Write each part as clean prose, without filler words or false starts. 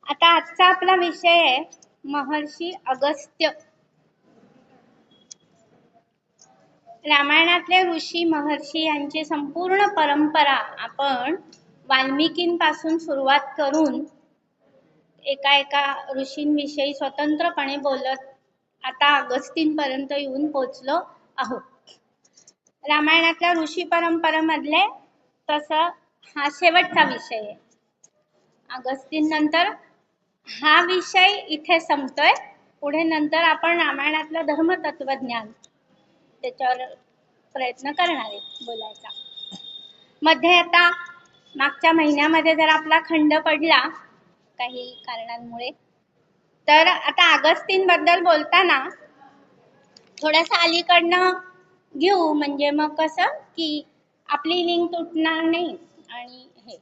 आता आजचा आपला विषय आहे महर्षी अगस्त्य. रामायणातले ऋषी महर्षी यांची संपूर्ण परंपरा आपण वाल्मिकींपासून सुरुवात करून एका एका ऋषींविषयी स्वतंत्रपणे बोलत आता अगस्तींपर्यंत येऊन पोहोचलो आहोत. रामायणातल्या ऋषी परंपरेमधले तसं हा शेवटचा विषय आहे. अगस्तींनंतर हा विषय इथे संपतोय. पुढे नंतर आपण रामायणातलं धर्मतत्वज्ञान त्याच्यावर प्रयत्न करणार आहे बोलायचा. मध्ये आता मागच्या महिन्यामध्ये जर आपला खंड पडला काही कारणांमुळे, तर आता अगस्तींबद्दल बोलताना थोडंसं अलीकडनं घेऊ, म्हणजे मग कसं की आपली लिंक तुटणार नाही. आणि हे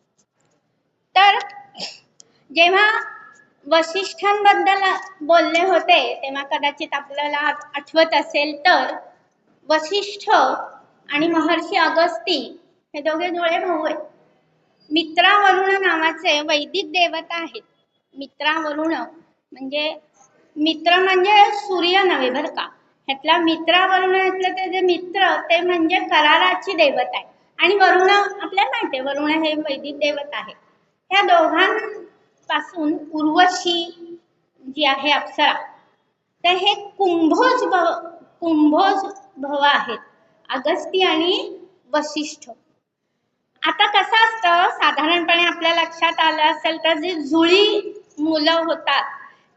तर जेव्हा वसिष्ठांबद्दल बोलले होते तेव्हा कदाचित आपल्याला आठवत असेल तर वसिष्ठ आणि महर्षी अगस्ती हे दोघे जुळे भाऊ आहेत. मित्रावरुण नावाचे वैदिक देवता आहेत. मित्रावरुण म्हणजे मित्र म्हणजे सूर्य नव्हे बर का, ह्यातला मित्रावरुण ह्यातलं ते जे मित्र ते म्हणजे कराराची देवता आहे. आणि वरुण आपल्याला माहिती आहे, वरुण हे वैदिक देवता आहे. ह्या दोघांपासून उर्वशी जी आहे अप्सरा, तर हे कुंभोज भव आहेत, अगस्ती आणि वसिष्ठ. आता कसं असतं, साधारणपणे आपल्या लक्षात आलं असेल तर जी जुळी मुलं होतात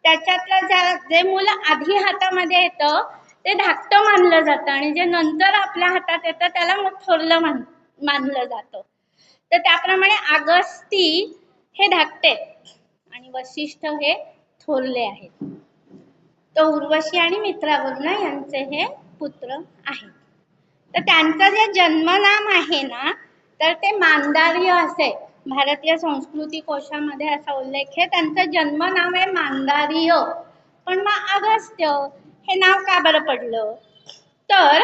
त्याच्यातलं जे मुलं आधी हातामध्ये येतं ते धाकटं मानलं जातं आणि जे नंतर आपल्या हातात येतं त्याला मग थोरलं मानलं जातं. तर त्याप्रमाणे अगस्ती हे धाकटे आणि वसिष्ठ हे थोरले आहेत. तर उर्वशी आणि मित्रावरुण यांचे हे पुत्र आहेत. तर त्यांचं जे जन्मनाम आहे ना, तर ते मांदार्य असे भारतीय संस्कृती कोशामध्ये असा उल्लेख आहे. त्यांचं जन्मनाम आहे मांदार्य. पण मग अगस्त्य हे नाव का बरं पडलं, तर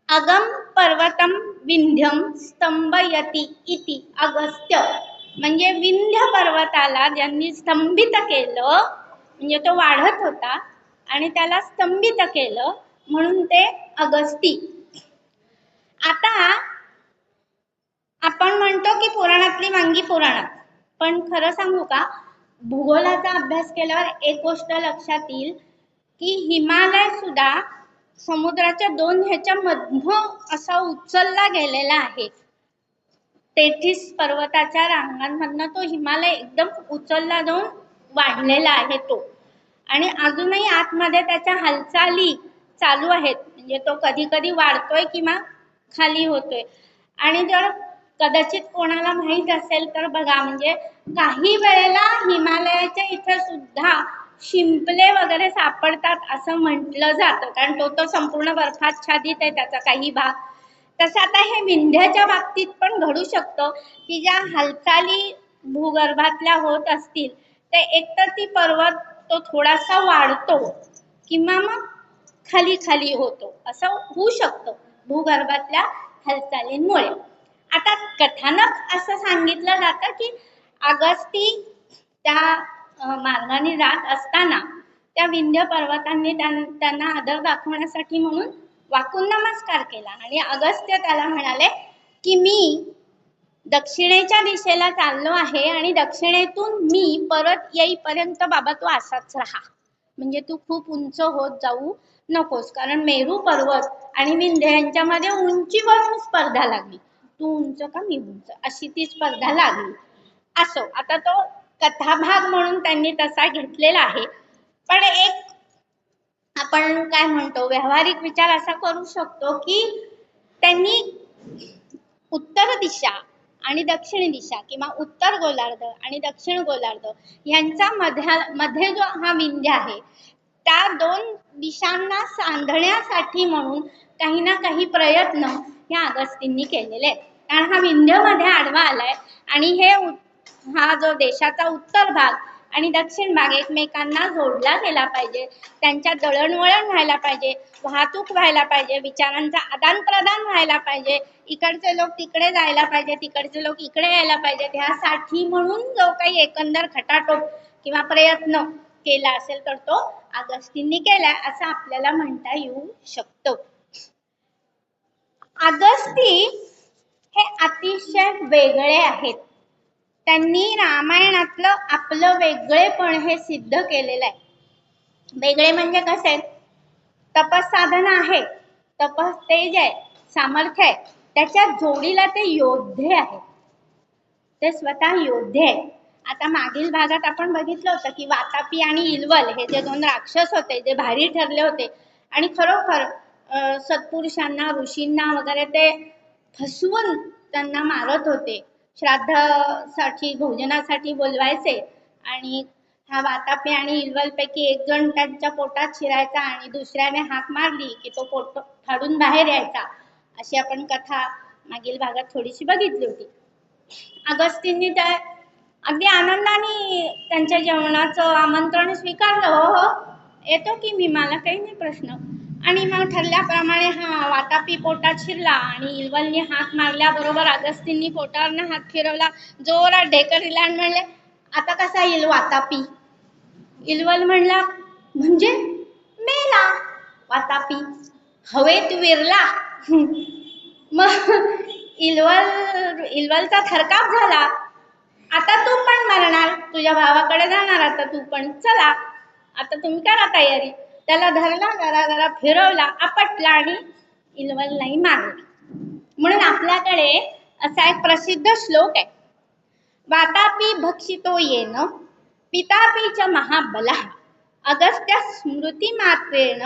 अगम पर्वतम विंध्यम स्तंभयती इति अगस्त्य, म्हणजे विंध्य पर्वताला ज्यांनी स्तंभित केलं, म्हणजे तो वाढत होता आणि त्याला स्तंभित केलं म्हणून ते अगस्ती. आता आपण म्हणतो की पुराणातली वांगी पुराणात, पण खरं सांगू का, भूगोलाचा अभ्यास केल्यावर एक गोष्ट लक्षात येईल की हिमालय सुद्धा समुद्राच्या दोन ह्याच्या मधनं असा उचलला गेलेला आहे. 33 पर्वताच्या रांगांमधनं तो हिमालय एकदम उचलला जाऊन वाढलेला आहे तो. आणि अजूनही आतमध्ये त्याच्या हालचाली चालू आहेत, म्हणजे तो कधी कधी वाढतोय किंवा खाली होतोय. आणि जर कदाचित कोणाला माहित असेल तर बघा, म्हणजे काही वेळेला हिमालयाच्या इथे सुद्धा शिंपले वगैरे सापडतात असं म्हटलं जातं, कारण तो संपूर्ण बर्फाच्छादित आहे त्याचा काही भाग. तसं आता हे विंध्याच्या बाबतीत पण घडू शकतं की ज्या हालचाली भूगर्भातल्या होत असतील ते एकतर ती पर्वत तो थोडासा वाढतो किंवा मग खाली खाली होतो, असं होऊ शकतं भूगर्भातल्या हालचालींमुळे. आता कथानक असं सांगितलं जातं की अगस्ती त्या मार्गाने जात असताना त्या विंध्य पर्वतांनी त्यांना आदर दाखवण्यासाठी म्हणून वाकून नमस्कार केला आणि अगस्त्य त्याला म्हणाले की मी दक्षिणेच्या दिशेला चाललो आहे आणि दक्षिणेतून मी परत येईपर्यंत बाबा तू असाच राहा, म्हणजे तू खूप उंच होत जाऊ नकोस, कारण मेरू पर्वत आणि विंध्य यांच्यामध्ये उंचीवरून स्पर्धा लागली, तू उंच का मी उंच अशी ती स्पर्धा लागली. असो, आता तो कथाभाग म्हणून त्यांनी तसा घेतलेला आहे. पण एक आपण काय म्हणतो व्यावहारिक विचार असा करू शकतो की त्यांनी उत्तर दिशा आणि दक्षिण दिशा किंवा उत्तर गोलार्ध आणि दक्षिण गोलार्ध यांचा मध्ये जो हा विंध्य आहे त्या दोन दिशांना सांधण्यासाठी म्हणून काही ना काही प्रयत्न या अगस्तींनी केलेले आहेत. कारण हा विंध्य मध्ये आडवा आलाय आणि हा जो देशाचा उत्तर भाग आणि दक्षिण भाग एकमेकांना जोडला गेला पाहिजे, त्यांच्यात दळणवळण व्हायला पाहिजे, वाहतूक व्हायला पाहिजे, विचारांचा आदान प्रदान व्हायला पाहिजे, इकडचे लोक तिकडे जायला पाहिजे, तिकडचे लोक इकडे यायला पाहिजे. ह्यासाठी म्हणून जो काही एकंदर खटाटोप किंवा प्रयत्न केला असेल तर तो अगस्तींनी केलाय असं आपल्याला म्हणता येऊ शकतं. अगस्ती हे अतिशय वेगळे आहेत. त्यांनी रामायणातलं आपलं वेगळेपण हे सिद्ध केलेलं आहे. वेगळे म्हणजे कसे? तपसाधन आहे, तपस तेज आहे, सामर्थ्य आहे, त्याच्या जोडीला ते योद्धे आहेत, ते स्वतः योद्धे आहेत. आता मागील भागात आपण बघितलं होतं की वातापी आणि इल्वल हे जे दोन राक्षस होते, जे भारी ठरले होते आणि खरोखर सत्पुरुषांना, ऋषींना वगैरे ते फसवून त्यांना मारत होते. श्राद्धासाठी, भोजनासाठी बोलवायचे आणि हा वातापी आणि इल्वल पैकी एक जण त्यांच्या पोटात शिरायचा आणि दुसऱ्याने हाक मारली की तो पोट फाडून बाहेर यायचा. अशी आपण कथा मागील भागात थोडीशी बघितली होती. अगस्तींनी त्या अगदी आनंदाने त्यांच्या जेवणाचं आमंत्रण स्वीकारलं. हो हो येतो की मी, मला काही नाही प्रश्न. आणि मग ठरल्याप्रमाणे हा वातापी पोटात शिरला आणि इल्वलने हात मारल्याबरोबर अगस्तींनी पोटावरनं हात फिरवला, जोरात ढेकर दिला आणि म्हणले, आता कसा येईल वातापी? इल्वल म्हणला, म्हणजे मेला. वातापी हवेत विरला. मग इल्वलचा थरकाप झाला. आता तू पण मरणार, तुझ्या भावाकडे जाणार आता तू पण, चला आता तुम्ही करा तयारी. त्याला धरला, जरा फिरवला, आपटला आणि इल्वललाही मारला. म्हणून आपल्याकडे असा एक प्रसिद्ध श्लोक आहे, वातापी भक्षितो येन पितापी च महाबला अगस्त्य स्मृती मात्रेण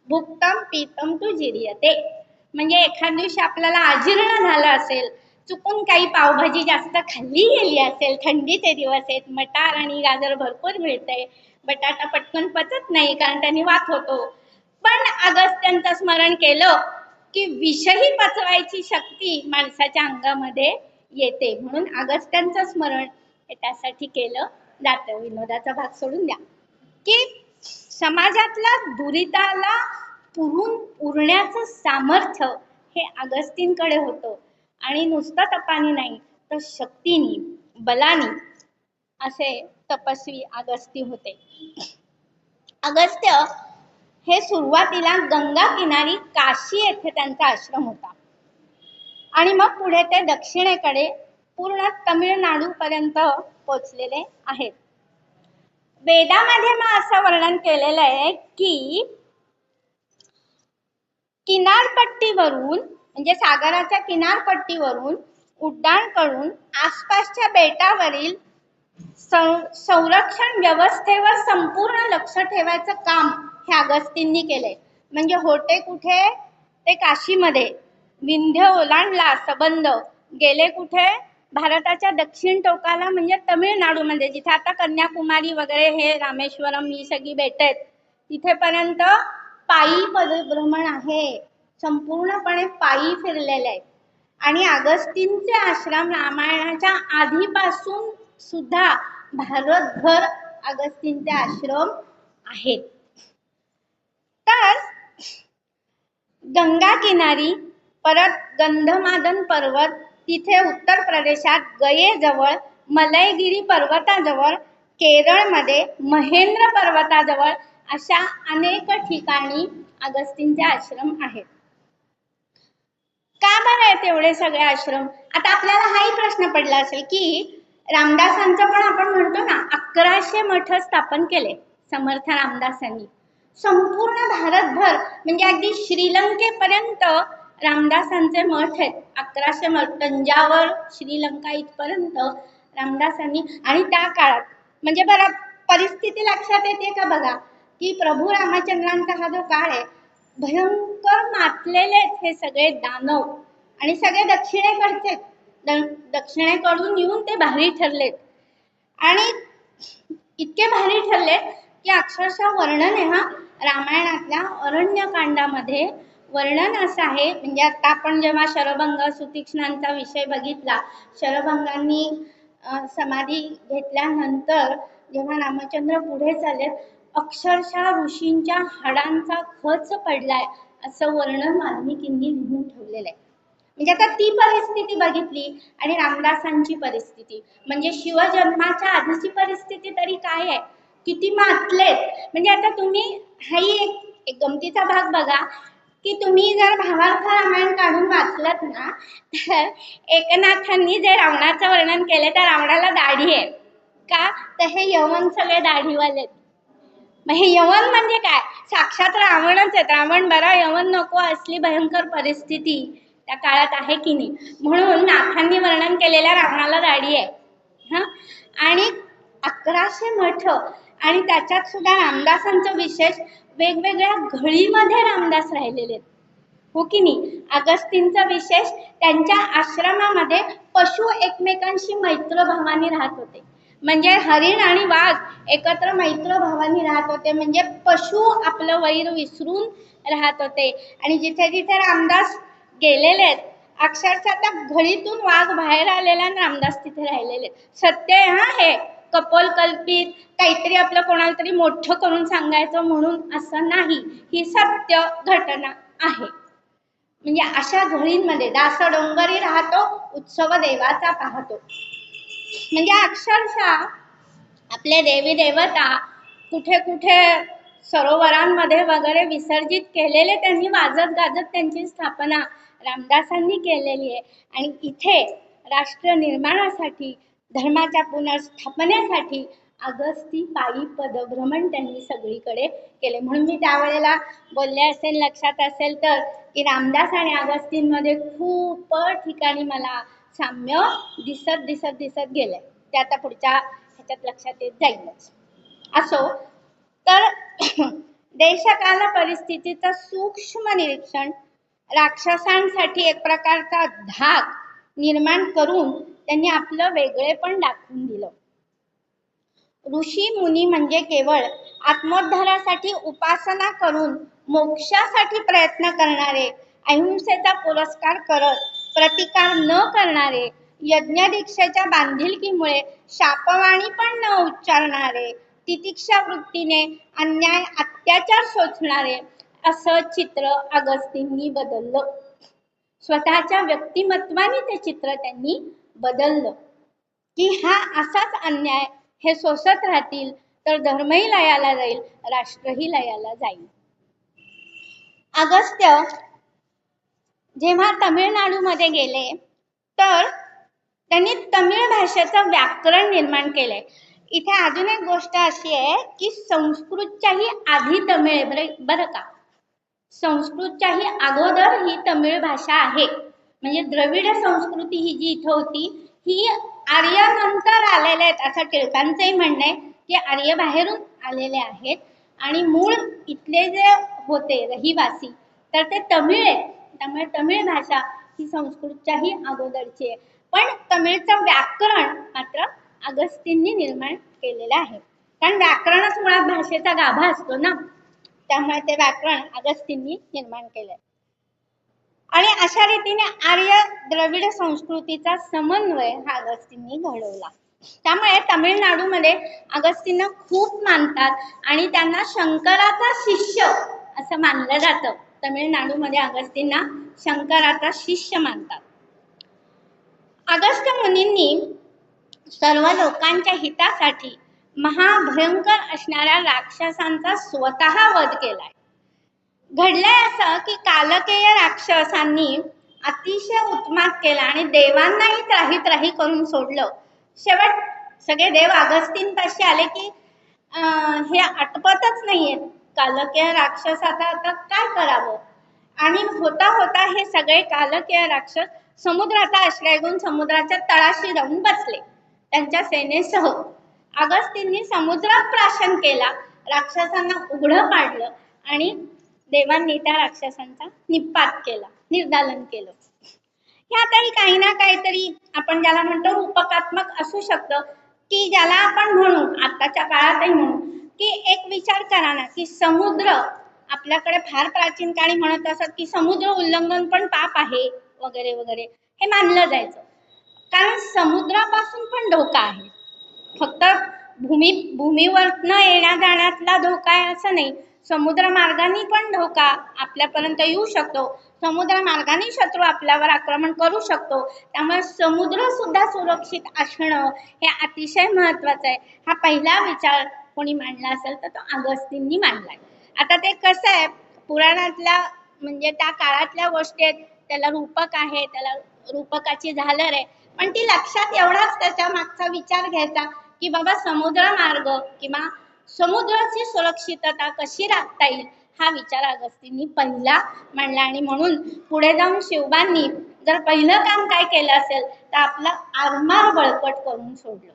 भुक्तम पीतम तू जिर्यते. म्हणजे एखाद दिवशी आपल्याला अजीर्ण झालं असेल, चुकून काही पावभाजी जास्त खाल्ली गेली असेल, थंडीचे दिवस आहेत, मटार आणि गाजर भरपूर मिळते, बटाटा पटकन पचत नाही कारण त्यांनी वात होतो, पण अगस्त्यांचं स्मरण केलं की विषही पचवायची शक्ती माणसाच्या अंगामध्ये येते. म्हणून अगस्त्यांचं स्मरण हे त्यासाठी केलं जातं. विनोदाचा भाग सोडून द्या की समाजातल्या दुरिताला पुरण्याचं सामर्थ्य हे अगस्तींकडे होतं आणि नुसतं तपानी नाही तर शक्तीनी, बलानी असे तपस्वी अगस्ती होते. अगस्त्य हे सुरुवातीला गंगा किनारी काशी येथे त्यांचा आश्रम होता आणि मग पुढे ते दक्षिणेकडे पूर्ण तमिळनाडू पर्यंत पोचलेले आहेत. वेदामध्ये मग असं वर्णन केलेलं आहे की किनारपट्टीवरून म्हणजे सागराच्या किनारपट्टीवरून उड्डाण करून आसपासच्या बेटावरील संरक्षण व्यवस्थेवर संपूर्ण लक्ष ठेवायचं काम हे अगस्तींनी केलंय. म्हणजे होते कुठे? ते काशीमध्ये. विंध्य ओलांडला सबंध, गेले कुठे? भारताच्या दक्षिण टोकाला म्हणजे तमिळनाडूमध्ये, जिथे आता कन्याकुमारी वगैरे हे रामेश्वरम ही सगळी बेट आहेत, तिथेपर्यंत पायी पदभ्रमण आहे, संपूर्णपणे पायी फिरलेले आहेत. आणि अगस्तींचे आश्रम रामायणाच्या आधीपासून सुद्धा भारतभर अगस्तींचे आश्रम आहेत. तर गंगा किनारी, परत गंधमादन पर्वत, तिथे उत्तर प्रदेशात गयेजवळ, मलयगिरी पर्वताजवळ, केरळमध्ये महेंद्र पर्वताजवळ अशा अनेक ठिकाणी अगस्तींचे आश्रम आहेत. का बरं आहेत एवढे सगळे आश्रम? आता आपल्याला हाही प्रश्न पडला असेल की रामदासांचं पण आपण म्हणतो ना 1100 मठ स्थापन केले समर्थ रामदासांनी. संपूर्ण भारतभर म्हणजे अगदी श्रीलंकेपर्यंत रामदासांचे मठ आहेत. 1100 मठ, तंजावर, श्रीलंका इथपर्यंत रामदासांनी. आणि त्या काळात म्हणजे बरं परिस्थिती लक्षात येते का बघा की प्रभू रामचंद्रांचा हा जो काळ आहे, भयंकर मातलेले आहेत हे सगळे दानव आणि सगळे दक्षिणेकडचे, दक्षिणेकडून येऊन ते भारी ठरलेत आणि इतके भारी ठरलेत की अक्षरशः वर्णन आहे हा रामायणातल्या अरण्यकांडामध्ये. वर्णन असं आहे, म्हणजे आता आपण जेव्हा शरभंग सुतीक्ष्णांचा विषय बघितला, शरभंगांनी समाधी घेतल्यानंतर जेव्हा रामचंद्र पुढे चाललेत, अक्षरशः ऋषींच्या हाडांचा खच पडलाय असं वर्णन वाल्मिकींनी लिहून ठेवलेलं आहे. म्हणजे आता ती परिस्थिती बघितली आणि रामदासांची परिस्थिती, म्हणजे शिवजन्माच्या आधीची परिस्थिती तरी काय आहे, किती मातलेत. म्हणजे आता तुम्ही हाही एक गमतीचा भाग बघा की तुम्ही जर भावार्थ रामायण काढून वाचलत ना, तर एकनाथांनी जे रावणाचं वर्णन केले त्या रावणाला दाढी आहे का, तर हे यवन सगळे दाढीवाले. मग हे यवन म्हणजे काय, साक्षात रावणच आहेत. रावण बरा यवन नको असली भयंकर परिस्थिती त्या काळात आहे की नाही, म्हणून नाथांनी वर्णन केलेल्या रावणाला दाढी आहे. हा, आणि 1100 मठ, आणि त्याच्यात सुद्धा रामदासांचं विशेष, वेगवेगळ्या घळीमध्ये रामदास राहिलेले आहेत, हो की नाही. अगस्तींचा विशेष, त्यांच्या आश्रमामध्ये पशु एकमेकांशी मैत्र भावाने राहत होते. म्हणजे हरिण आणि वाघ एकत्र मैत्र भावाने राहत होते, म्हणजे पशु आपलं वैर विसरून राहत होते. आणि जिथे जिथे रामदास गेलेले आहेत, अक्षरशः त्या घळीतून वाघ बाहेर आलेला आणि रामदास तिथे राहिलेले. सत्य आहे हा, हे कपोल कल्पित काहीतरी आपलं कोणाला तरी मोठं करून सांगायचं म्हणून असं नाही, ही सत्य घटना आहे. म्हणजे अशा घळींमध्ये दास डोंगरी राहतो, उत्सव देवाचा पाहतो. म्हणजे अक्षरशः आपले देवी देवता कुठे कुठे सरोवरांमध्ये वगैरे विसर्जित केलेले, त्यांनी वाजत गाजत त्यांची स्थापना रामदासांनी केलेली आहे. आणि इथे राष्ट्र निर्माणासाठी, धर्माच्या पुनर्स्थापनेसाठी अगस्ती पायी पदभ्रमण त्यांनी सगळीकडे केले. म्हणून मी त्यावेळेला बोलले असेल, लक्षात असेल तर, की रामदास आणि अगस्तींमध्ये खूप ठिकाणी मला साम्य दिसत दिसत दिसत गेले. ते आता पुढच्या ह्याच्यात लक्षात येत जाईलच. असो, तर देशकाल परिस्थितीचं सूक्ष्म निरीक्षण राक्षसांसाठी एक प्रकारचा धाक निर्माण करून त्यांनी आपलं वेगळेपण दाखवून दिलं. ऋषी मुनी म्हणजे केवळ आत्मोद्धारासाठी उपासना करून मोक्षासाठी प्रयत्न करणारे, अहिंसेचा पुरस्कार करत प्रतिकार न करणारे, यज्ञ दीक्षेच्या बांधिलकीमुळे शापवाणी पण न उच्चारणारे, तितिक्षा वृत्तीने अन्याय अत्याचार सोचणारे, असं चित्र अगस्तींनी बदललं. स्वतःच्या व्यक्तिमत्वाने ते चित्र त्यांनी बदललं, की हा असाच अन्याय हे सोसत राहतील तर धर्मही लयाला जाईल, राष्ट्रही लयाला जाईल. अगस्त्य जेव्हा तमिळनाडूमध्ये गेले, तर त्यांनी तमिळ भाषेचं व्याकरण निर्माण केलंय. इथे अजून एक गोष्ट अशी आहे की संस्कृतच्याही आधी तमिळ आहे बरं का. संस्कृतच्याही अगोदर ही तमिळ भाषा आहे. म्हणजे द्रविड संस्कृती ही जी इथं होती, ही आर्यानंतर आलेले आहेत असं टिळकांचंही म्हणणं आहे, की आर्य बाहेरून आलेले आहेत आणि मूळ इथले जे होते रहिवासी तर ते तमिळ आहे. त्यामुळे तमिळ भाषा ही संस्कृतच्याही अगोदरची आहे. पण तमिळचं व्याकरण मात्र अगस्तींनी निर्माण केलेलं आहे, कारण व्याकरणच मुळात भाषेचा गाभा असतो ना, त्यामुळे ते व्याकरण अगस्तींनी निर्माण केलंय. आणि अशा रीतीने आर्य द्रविड संस्कृतीचा समन्वय हा अगस्तींनी घडवला. त्यामुळे तमिळनाडूमध्ये अगस्तींना खूप मानतात आणि त्यांना शंकराचा शिष्य असं मानलं जातं. तमिळनाडूमध्ये अगस्तींना शंकराचा शिष्य मानतात. अगस्त्य मुनींनी सर्व लोकांच्या हितासाठी महाभयंकर असणाऱ्या राक्षसांचा स्वतः वध केलाय. घडलंय असं की कालकेय राक्षसांनी अतिशय उत्मात केला आणि देवांनाही त्राही त्राही करून सोडलं. शेवट सगळे देव अगस्तींपाशी आले की हे आटपतच नाहीये, कालकेय राक्षस आता काय करावं. आणि होता होता हे सगळे कालकेय राक्षस समुद्राचा आश्रय घेऊन समुद्राच्या तळाशी जाऊन बसले त्यांच्या सेनेसह. अगस्तींनी समुद्रात प्राशन केला, राक्षसांना उघडं पाडलं आणि देवांनी त्या राक्षसांचा निपात केला, निर्दालन केलं. हे आताही काही ना काहीतरी आपण ज्याला म्हणतो रूपकात्मक असू शकतं, की ज्याला आपण म्हणू आताच्या काळातही म्हणू की एक विचार करा ना, की समुद्र आपल्याकडे फार प्राचीन काळी म्हणत असत की समुद्र उल्लंघन पण पाप आहे वगैरे वगैरे, हे मानलं जायचं. कारण समुद्रापासून पण धोका आहे, फक्त भूमीवरनं येण्या जाण्यातला धोका आहे असं नाही, समुद्र मार्गाने पण धोका आपल्यापर्यंत येऊ शकतो, समुद्र मार्गाने शत्रू आपल्यावर आक्रमण करू शकतो. त्यामुळे समुद्र सुद्धा सुरक्षित असणं हे अतिशय महत्वाचं आहे. हा पहिला विचार कोणी मांडला असेल तर तो अगस्तींनी मांडलाय. आता ते कसं आहे, पुराणातल्या म्हणजे त्या काळातल्या गोष्टी आहेत, त्याला रूपक आहे, त्याला रूपकाची झालर आहे, पण ती लक्षात एवढाच त्याच्या मागचा विचार घ्यायचा की बाबा समुद्र मार्ग किंवा समुद्राची सुरक्षितता कशी राखता येईल हा विचार अगस्तींनी पहिला मांडला. आणि म्हणून पुढे जाऊन शिवबांनी जर पहिलं काम काय केलं असेल तर आपलं आरमार बळकट करून सोडलं.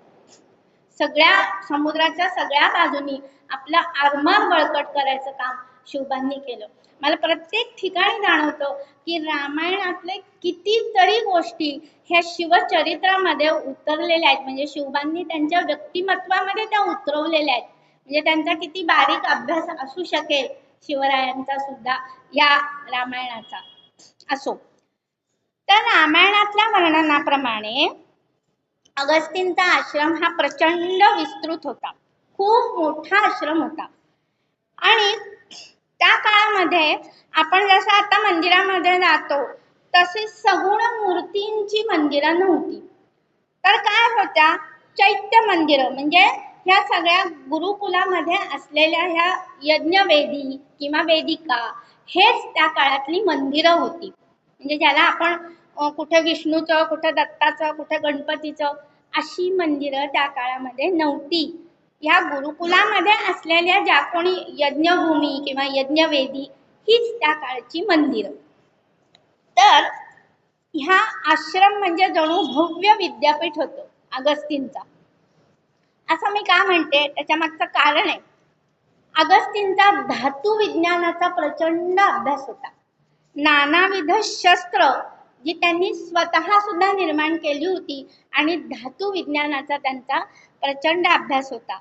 सगळ्या समुद्राच्या सगळ्या बाजूनी आपलं आरमार बळकट करायचं काम शिवबांनी केलं. मला प्रत्येक ठिकाणी जाणवतं की रामायणातले कितीतरी गोष्टी ह्या शिवचरित्रामध्ये उतरलेल्या आहेत, म्हणजे शिवबांनी त्यांच्या व्यक्तिमत्वामध्ये त्या उतरवलेल्या आहेत. म्हणजे त्यांचा किती बारीक अभ्यास असू शकेल शिवरायांचा सुद्धा या रामायणाचा असो. तर रामायणातल्या वर्णनाप्रमाणे अगस्तींचा आश्रम हा प्रचंड विस्तृत होता, खूप मोठा आश्रम होता. आणि त्या काळामध्ये आपण जसं आता मंदिरामध्ये जातो तशी सगुण मूर्तींची मंदिरं नव्हती, तर काय होत्या, चैत्य मंदिरं, म्हणजे ह्या सगळ्या गुरुकुलामध्ये असलेल्या ह्या यज्ञवेदी किंवा वेदिका हेच त्या काळातली मंदिरं होती. म्हणजे ज्याला आपण कुठे विष्णूचं, कुठे दत्ताचं, कुठे गणपतीचं अशी मंदिरं त्या काळामध्ये नव्हती. ह्या गुरुकुलामध्ये असलेल्या ज्या कोणी यज्ञभूमी किंवा यज्ञवेदी हीच त्या काळची मंदिरं. तर ह्या आश्रम म्हणजे जणू भव्य विद्यापीठ होतं अगस्तींचा. असं मी का म्हणते, त्याच्या मागचं कारण आहे, अगस्तींचा धातू विज्ञानाचा प्रचंड अभ्यास होता. नानाविध शस्त्र जी त्यांनी स्वतः सुद्धा निर्माण केली होती आणि धातू विज्ञानाचा त्यांचा प्रचंड अभ्यास होता.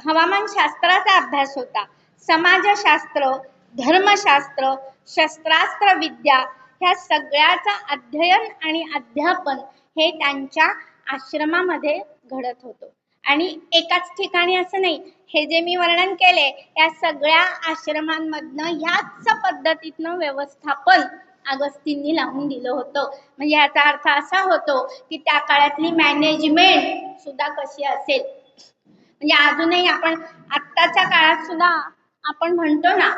हवामानशास्त्राचा अभ्यास होता, समाजशास्त्र, धर्मशास्त्र, शस्त्रास्त्र विद्या ह्या सगळ्याचा अध्ययन आणि अध्यापन हे त्यांच्या आश्रमामध्ये घडत होतं. आणि एकाच ठिकाणी असं नाही, हे जे मी वर्णन केले या सगळ्या आश्रमांमधनं ह्याच पद्धतीनं व्यवस्थापन अगस्तींनी लावून दिलं होतं. म्हणजे याचा अर्थ असा होतो की त्या काळातली मॅनेजमेंट सुद्धा कशी असेल. म्हणजे अजूनही आपण आत्ताच्या काळात सुद्धा आपण म्हणतो ना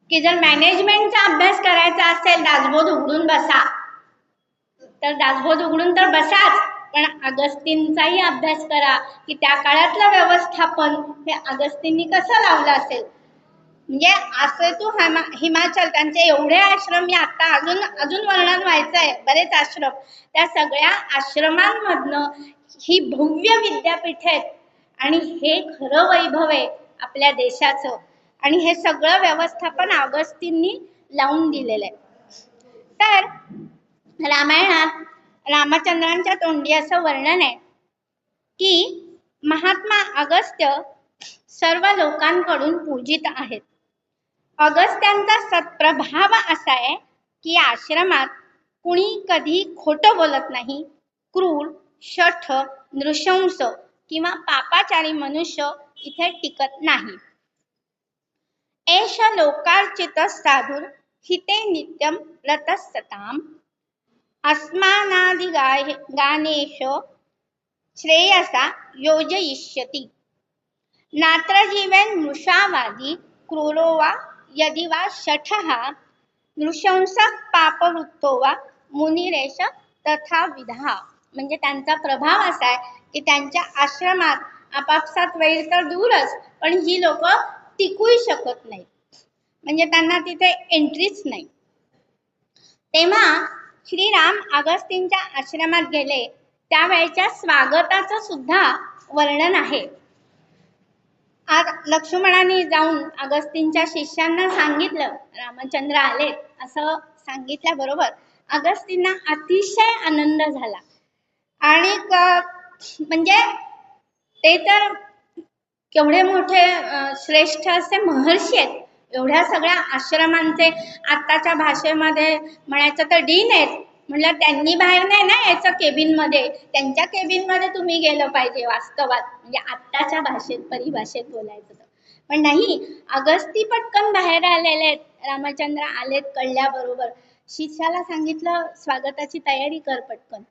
की जर मॅनेजमेंटचा अभ्यास करायचा असेल दासबोध उघडून बसा, तर दासबोध उघडून तर बसाच, पण अगस्तींचाही अभ्यास करा की त्या काळातलं व्यवस्थापन हे अगस्तींनी कसं लावलं असेल. म्हणजे असे तू हिमाचल, त्यांचे एवढे आश्रम मी आता अजून वर्णन व्हायचं आहे, बरेच आश्रम, त्या सगळ्या आश्रमांमधनं ही भव्य विद्यापीठ आहेत आणि हे खरं वैभव आहे आपल्या देशाचं. आणि हे सगळं व्यवस्थापन अगस्तींनी लावून दिलेलं आहे. तर रामायणात रामचंद्रांच्या तोंडी असं वर्णन आहे की महात्मा अगस्त्य सर्व लोकांकडून पूजित आहेत. अगस्त्यांचा सत्प्रभाव असा आहे की आश्रमात कुणी कधी खोटं बोलत नाही, क्रूर, शठ, नृशंस किंवा पापाचारी मनुष्य इथे टिकत नाही. एष लोकार्चित साधुर हिते नित्यम रतसताम अस्मानादि गानेश श्रेयसा योजयिष्यति. नात्र जीवेन मृषावादी क्रूरो वा यदि वा शठः नृशंसक पापवृत्तो वा मुनिरेश तथा विधा. म्हणजे त्यांचा प्रभाव असा आहे की त्यांच्या आश्रमात आपापसात वैर तर दूरच, पण ही लोक टिकूही शकत नाहीत, म्हणजे त्यांना तिथे एंट्रीच नाही. तेव्हा श्रीराम अगस्तींच्या आश्रमात गेले त्यावेळेच्या स्वागताचं सुद्धा वर्णन आहे. आज लक्ष्मणाने जाऊन अगस्तींच्या शिष्यांना सांगितलं रामचंद्र आले असं सांगितल्याबरोबर अगस्तींना अतिशय आनंद झाला. आणि म्हणजे ते तर केवढे मोठे श्रेष्ठ असे महर्षी आहेत, एवढ्या सगळ्या आश्रमांचे आत्ताच्या भाषेमध्ये म्हणायचं तर डीन आहेत, म्हटलं त्यांनी बाहेर नाही ना यायचं केबिन मध्ये, त्यांच्या केबिन मध्ये तुम्ही गेलं पाहिजे वास्तवात, म्हणजे आत्ताच्या भाषेत परिभाषेत बोलायचं तर. पण नाही, अगस्ती पटकन बाहेर आलेले आहेत. रामचंद्र आलेत कळल्याबरोबर शिष्याला सांगितलं स्वागताची तयारी कर पटकन.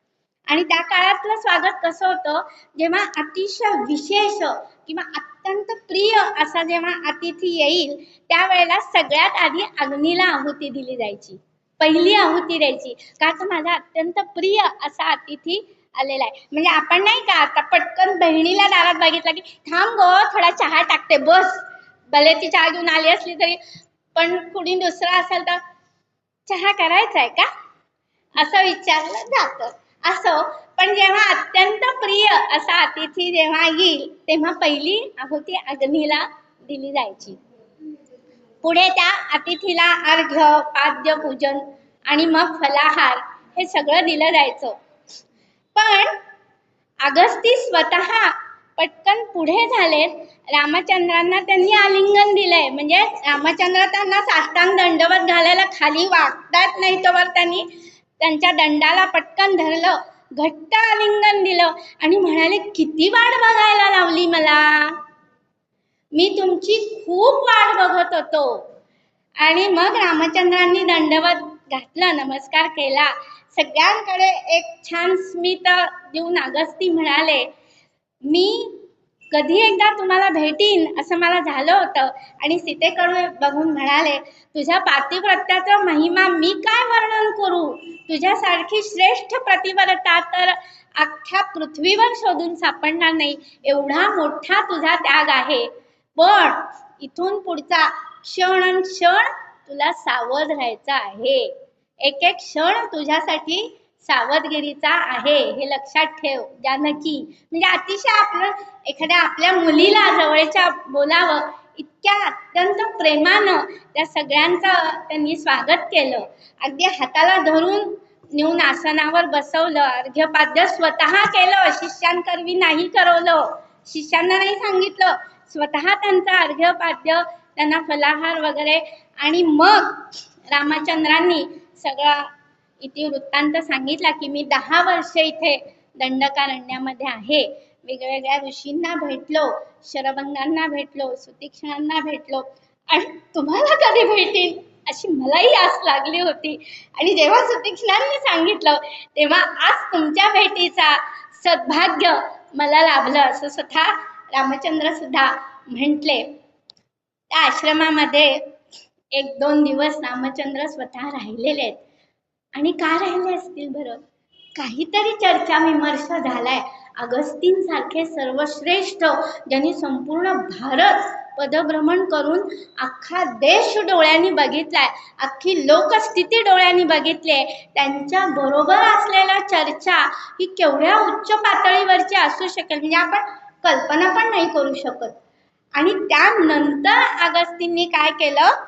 आणि त्या काळातलं स्वागत कसं होतं, जेव्हा अतिशय विशेष किंवा अत्यंत प्रिय असा जेव्हा अतिथी येईल त्यावेळेला सगळ्यात आधी अग्नीला आहुती दिली जायची, पहिली आहुती द्यायची. का तर माझा अत्यंत प्रिय असा अतिथी आलेला आहे. म्हणजे आपण नाही का आता पटकन बहिणीला दारात बघितलं की थांब गो थोडा चहा टाकते बस, भले ती चहा घेऊन आली असली तरी, पण कुणी दुसरा असेल तर चहा करायचा आहे का असं विचारलं जातं. असो, पण जेव्हा अत्यंत प्रिय असा अतिथी जेव्हा येईल तेव्हा पहिली आहुती अग्नीला दिली जायची. पुढे त्या अतिथीला अर्घ्य पाद्य पूजन आणि मग फलाहार हे सगळं दिलं जायचं. पण अगस्ती स्वतः पटकन पुढे झालेत. रामचंद्रांना त्यांनी आलिंगन दिलंय, म्हणजे रामचंद्र त्यांना साष्टांग दंडवत घालायला खाली वागतात नाही तोवर त्यांनी त्यांच्या दंडाला पटकन धरलं, घट्ट आलिंगन दिलं आणि म्हणाले किती वाट बघायला लावली मला, मी तुमची खूप वाट बघत होतो. आणि मग रामचंद्रांनी दंडवत घातलं, नमस्कार केला, सगळ्यांकडे एक छान स्मित देऊन अगस्ती म्हणाले मी कधी एकदा तुम्हाला भेटीन असं मला झालं होतं. आणि सीतेकडे बघून म्हणाले तुझ्या पातिव्रत्याचा महिमा मी काय वर्णन करू, तुझ्यासारखी श्रेष्ठ प्रतिव्रता तर अख्ख्या पृथ्वीवर शोधून सापडणार नाही, एवढा मोठा तुझा त्याग आहे. पण इथून पुढचा क्षण क्षण तुला सावध राहायचा आहे, एक एक क्षण तुझ्यासाठी सावधगिरीचा आहे, हे लक्षात ठेव जानकी. म्हणजे अतिशय आपलं एखाद्या आपल्या मुलीला जवळच्या बोलावं इतक्या अत्यंत प्रेमानं त्या सगळ्यांचं त्यांनी स्वागत केलं. अगदी हाताला धरून नेऊन आसनावर बसवलं, अर्घ्यपाद्य स्वतः केलं, शिष्यांकरवी नाही करवलं, शिष्यांना नाही सांगितलं, स्वतः त्यांचा अर्घ्यपाद्य त्यांना फलाहार वगैरे. आणि मग रामचंद्रांनी सगळा इतिवृत्तांत सांगितला की मी 10 वर्ष इथे दंडकारण्यामध्ये आहे, वेगवेगळ्या ऋषींना भेटलो, शरभंगांना भेटलो, सुतीक्षणांना भेटलो, आणि तुम्हाला कधी भेटेल अशी मलाही आस लागली होती. आणि जेव्हा सुतीक्षणांनी सांगितलं तेव्हा आज तुमच्या भेटीचा सद्भाग्य मला लाभलं असं स्वतः रामचंद्र सुद्धा म्हटले. त्या आश्रमामध्ये 1-2 दिवस रामचंद्र स्वतः राहिलेले आहेत. आणि का राहिले असतील बरं, काहीतरी चर्चा विमर्श झालाय. अगस्तींसारखे सर्वश्रेष्ठ ज्यांनी संपूर्ण भारत पदभ्रमण करून अख्खा देश डोळ्यांनी बघितलाय, अख्खी लोकस्थिती डोळ्यांनी बघितली, त्यांच्या बरोबर असलेल्या चर्चा ही केवढ्या उच्च पातळीवरची असू शकेल म्हणजे आपण कल्पना पण नाही करू शकत. आणि त्यानंतर अगस्तींनी काय केलं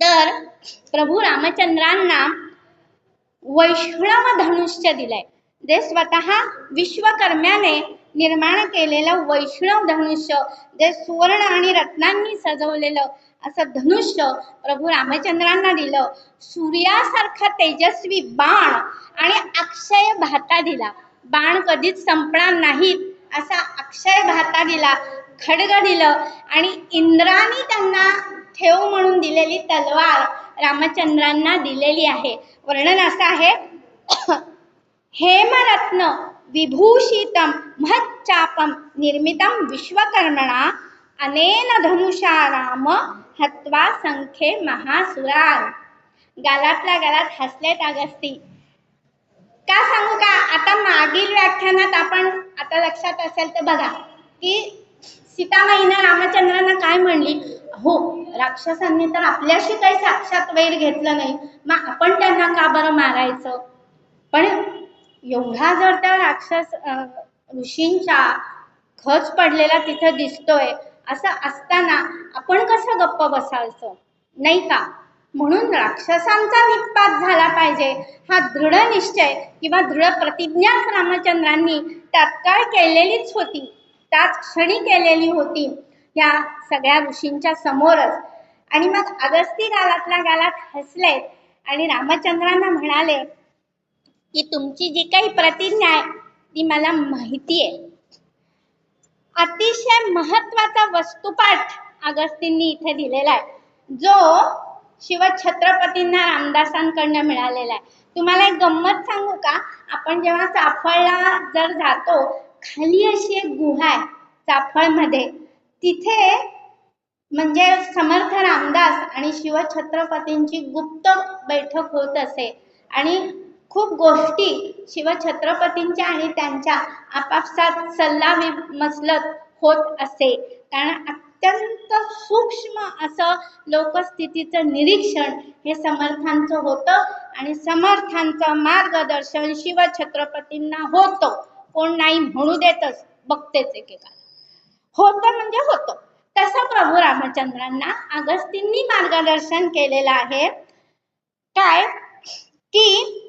तर प्रभू रामचंद्रांना वैष्णव धनुष्य दिलंय, जे स्वतः विश्वकर्म्याने निर्माण केलेलं वैष्णव धनुष्य, जे सुवर्ण आणि रत्नांनी सजवलेलं असं धनुष्य प्रभू रामचंद्रांना दिलं. सूर्यासारखा तेजस्वी बाण आणि अक्षय भाता दिला, बाण कधीच संपणार नाहीत असा अक्षय भाता दिला, खड्ग दिलं, आणि इंद्राने त्यांना ठेव म्हणून दिलेली तलवार रामचंद्रांना दिलेली आहे. वर्णन असं आहे हेमरत्न विभूषितम महच्चापम निर्मितम विश्वकर्मणा अनेन धनुषा राम हत्वा संख्ये महासुरान. गालातल्या गालात हसलेत अगस्ती. का सांगू का, आता मागील व्याख्यानात आपण आता लक्षात असेल तर बघा की सीतामाईनं रामचंद्रांना काय म्हणली, हो राक्षसांनी तर आपल्याशी काही साक्षात वैर घेतलं नाही, मग आपण त्यांना का बरं मारायचं. पण एवढा जर त्या राक्षस ऋषींचा खच पडलेला तिथं दिसतोय, असं असताना आपण कसं गप्प बसायचं नाही का. म्हणून राक्षसांचा निपात झाला पाहिजे हा दृढ निश्चय किंवा दृढ प्रतिज्ञाच रामचंद्रांनी तात्काळ केलेलीच होती, त्याच क्षणी केलेली होती या सगळ्या ऋषींच्या समोरच. आणि मग अगस्ती गालातल्या गालात हसलेत आणि रामचंद्रांना म्हणाले की तुमची जी काही प्रतिज्ञा आहे ती मला माहिती आहे. अतिशय महत्वाचा वस्तुपाठ अगस्तींनी इथे दिलेला आहे, जो शिवछत्रपतींना रामदासांकडनं मिळालेला आहे. तुम्हाला एक गंमत सांगू का? आपण जेव्हा चाफळला जर जातो, खाली अशी एक गुहा आहे चाफळमध्ये, तिथे म्हणजे समर्थ रामदास आणि शिवछत्रपतींची गुप्त बैठक होत असे आणि खूप गोष्टी शिवछत्रपतींच्या आणि त्यांच्या आपापसात सल्ला मसलत होत असे. कारण अत्यंत सूक्ष्म असं लोकस्थितीचं निरीक्षण हे समर्थांचं होतं आणि समर्थांचं मार्गदर्शन शिवछत्रपतींना होतं. कोण नाही म्हणू देतच, बघतेच एकेकाला. होतं म्हणजे होतं. तसं प्रभू रामचंद्रांना अगस्तींनी मार्गदर्शन केलेलं आहे. काय की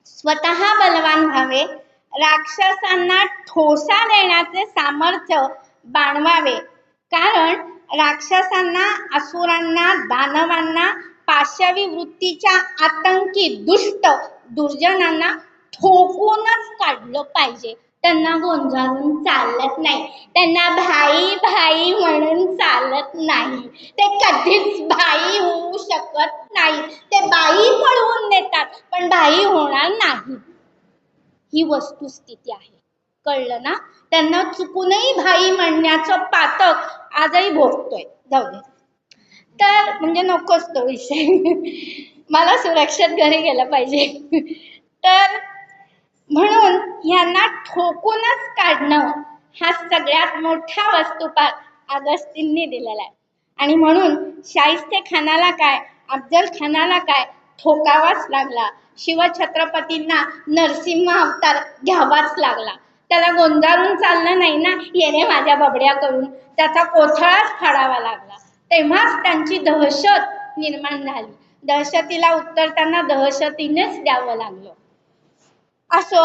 स्वतः बलवान व्हावे, राक्षसांना ठोसा देण्याचे सामर्थ्य बाणवावे. कारण राक्षसांना, असुरांना, दानवांना, पाशवी वृत्तीच्या आतंकी दुष्ट दुर्जनांना ठोकूनच काढलं पाहिजे. त्यांना गोंजारून चालत नाही, त्यांना भाई भाई म्हणून चालत नाही. ते कधीच भाई होऊ शकत नाही. ते बाई पळवून नेतात पण भाई होणार नाही. ही वस्तुस्थिती आहे, कळलं ना? त्यांना चुकूनही भाई म्हणण्याचं पातक आजही भोगतोय. जाऊ दे, तर म्हणजे नकोच तो विषय. मला सुरक्षित घरी गेलं पाहिजे. तर म्हणून यांना ठोकूनच काढणं हा सगळ्यात मोठा वस्तुपाठ अगस्तींनी दिलेला आहे. आणि म्हणून शाहिस्ते खानाला काय, अफजल खानाला काय, ठोकावाच लागला. शिवछत्रपतींना नरसिंह अवतार घ्यावाच लागला. त्याला गोंजारून चाललं नाही ना, येणे माझ्या बबड्या करून त्याचा कोथळाच फाडावा लागला. तेव्हाच त्यांची दहशत निर्माण झाली. दहशतीला उत्तर त्यांना दहशतीनेच द्यावं लागलं. असो,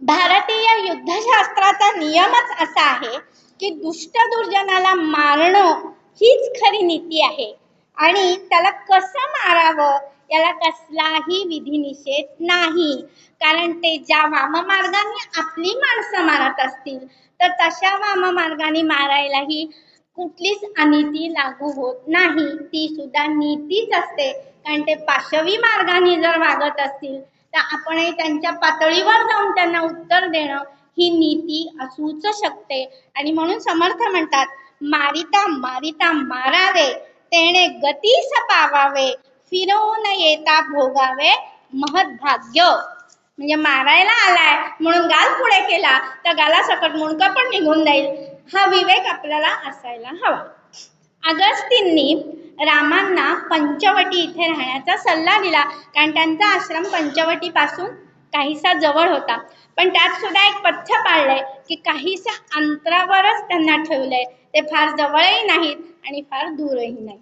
भारतीय युद्धशास्त्राचा नियमच असा आहे की दुष्ट दुर्जनाला मारणं हीच खरी नीती आहे आणि त्याला कसं मारावं याला कसलाही विधिनिषेध नाही. कारण ते ज्या वाममार्गाने आपली माणसं मारत असतील तर तशा वाममार्गाने मारायलाही कुठलीच अनिती लागू होत नाही. ती सुद्धा नीतीच असते. कारण ते पाशवी मार्गाने जर वागत असतील तर आपणही त्यांच्या पातळीवर जाऊन त्यांना उत्तर देणं ही नीती असूच शकते. आणि म्हणून समर्थ म्हणतात, मारिता मारिता मारावे, तेणे गतीस पावावे, फिरवून येता भोगावे महद्भाग्य. म्हणजे मारायला आलाय म्हणून गाल पुढे केला तर गालासकट मुंडकं पण निघून जाईल. हा विवेक आपल्याला असायला हवा. अगस्तींनी रामांना पंचवटी इथे राहण्याचा सल्ला दिला. कारण त्यांचा आश्रम पंचवटीपासून काहीसा जवळ होता. पण त्यात सुद्धा एक पथ्य पाळलंय की काहीसा अंतरावरच त्यांना ठेवलंय. ते फार जवळही नाहीत आणि फार दूरही नाही.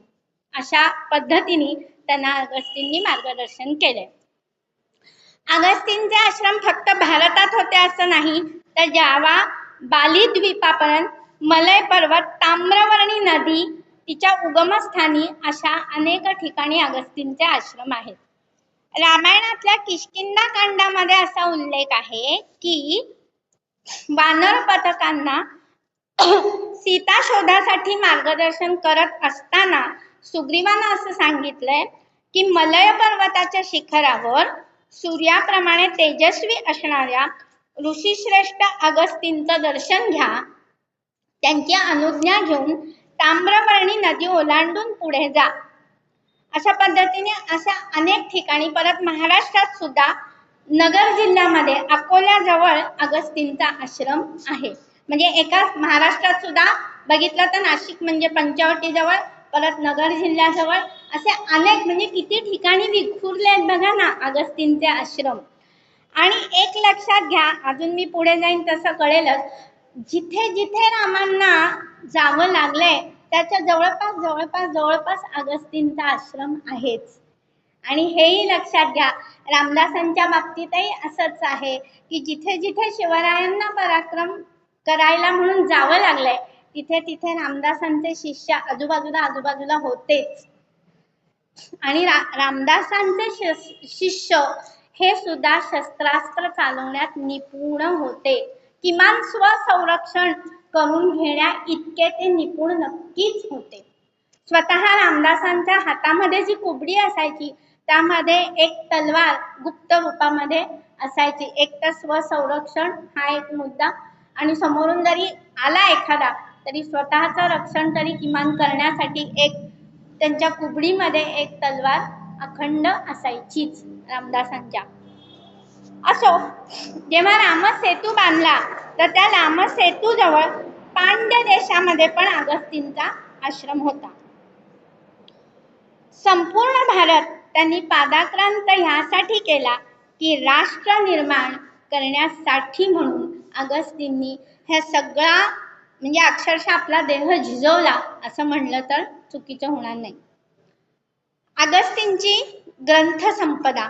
अशा पद्धतीने त्यांना अगस्तींनी मार्गदर्शन केले. अगस्तींचे आश्रम फक्त भारतात होते असं नाही, तर जावा, बाली द्वीपापर्यंत, मलय पर्वत, ताम्रवर्णी नदी, तिच्या उगमस्थानी अशा अनेक ठिकाणी अगस्तींचे आश्रम आहेत. रामायणातल्या किष्किंधा कांडामध्ये असा उल्लेख आहे की वानर पथकांना सीता शोधासाठी मार्गदर्शन करत असताना सुग्रीवानं असं सांगितलंय की मलय पर्वताच्या शिखरावर सूर्याप्रमाणे तेजस्वी असणाऱ्या ऋषीश्रेष्ठ अगस्तींचं दर्शन घ्या. त्यांची अनुज्ञा घेऊन ताम्रवर्णी नदी ओलांडून पुढे जा. अशा पद्धतीने अशा अनेक ठिकाणी, परत महाराष्ट्रात सुद्धा नगर जिल्ह्यामध्ये अकोल्याजवळ अगस्तींचा आश्रम आहे. म्हणजे एका महाराष्ट्रात सुद्धा बघितलं तर नाशिक म्हणजे पंचवटी जवळ, परत नगर जिल्ह्याजवळ असे अनेक, म्हणजे किती ठिकाणी विखुरले आहेत बघा ना अगस्तींचे आश्रम. आणि एक लक्षात घ्या, अजून मी पुढे जाईन तसं कळेलच, जिथे जिथे रामांना जावं लागलंय त्याच्या जवळपास अगस्तींचा आश्रम आहेच. आणि हेही लक्षात घ्या, रामदासांच्या बाबतीतही असंच आहे की जिथे जिथे शिवरायांना पराक्रम करायला म्हणून जावं लागलंय तिथे तिथे रामदासांचे शिष्य आजूबाजूला होतेच. आणि रामदासांचे शिष्य हे सुद्धा शस्त्रास्त्र चालवण्यात निपुण होते. किमान स्वसंरक्षण करून घेण्या इतके ते निपुण नक्कीच होते. स्वतः रामदासांच्या हातामध्ये जी कुबडी असायची त्यामध्ये एक तलवार गुप्त रूपामध्ये असायची. एक तर स्वसंरक्षण हा एक मुद्दा, आणि समोरून जरी आला एखादा तरी स्वतःचं रक्षण तरी किमान करण्यासाठी एक त्यांच्या कुबडीमध्ये एक तलवार अखंड असायचीच रामदासांच्या. असो, जेव्हा रामसेतू बांधला तर त्या रामसेतू जवळ पांड्य देशामध्ये पण अगस्तींचा आश्रम होता. संपूर्ण भारत त्यांनी पादाक्रांत ह्यासाठी केला की राष्ट्र निर्माण करण्यासाठी म्हणून अगस्तींनी हे सगळा म्हणजे अक्षरशः आपला देह झिजवला असं म्हणलं तर चुकीचं होणार नाही. अगस्तींची ग्रंथ संपदा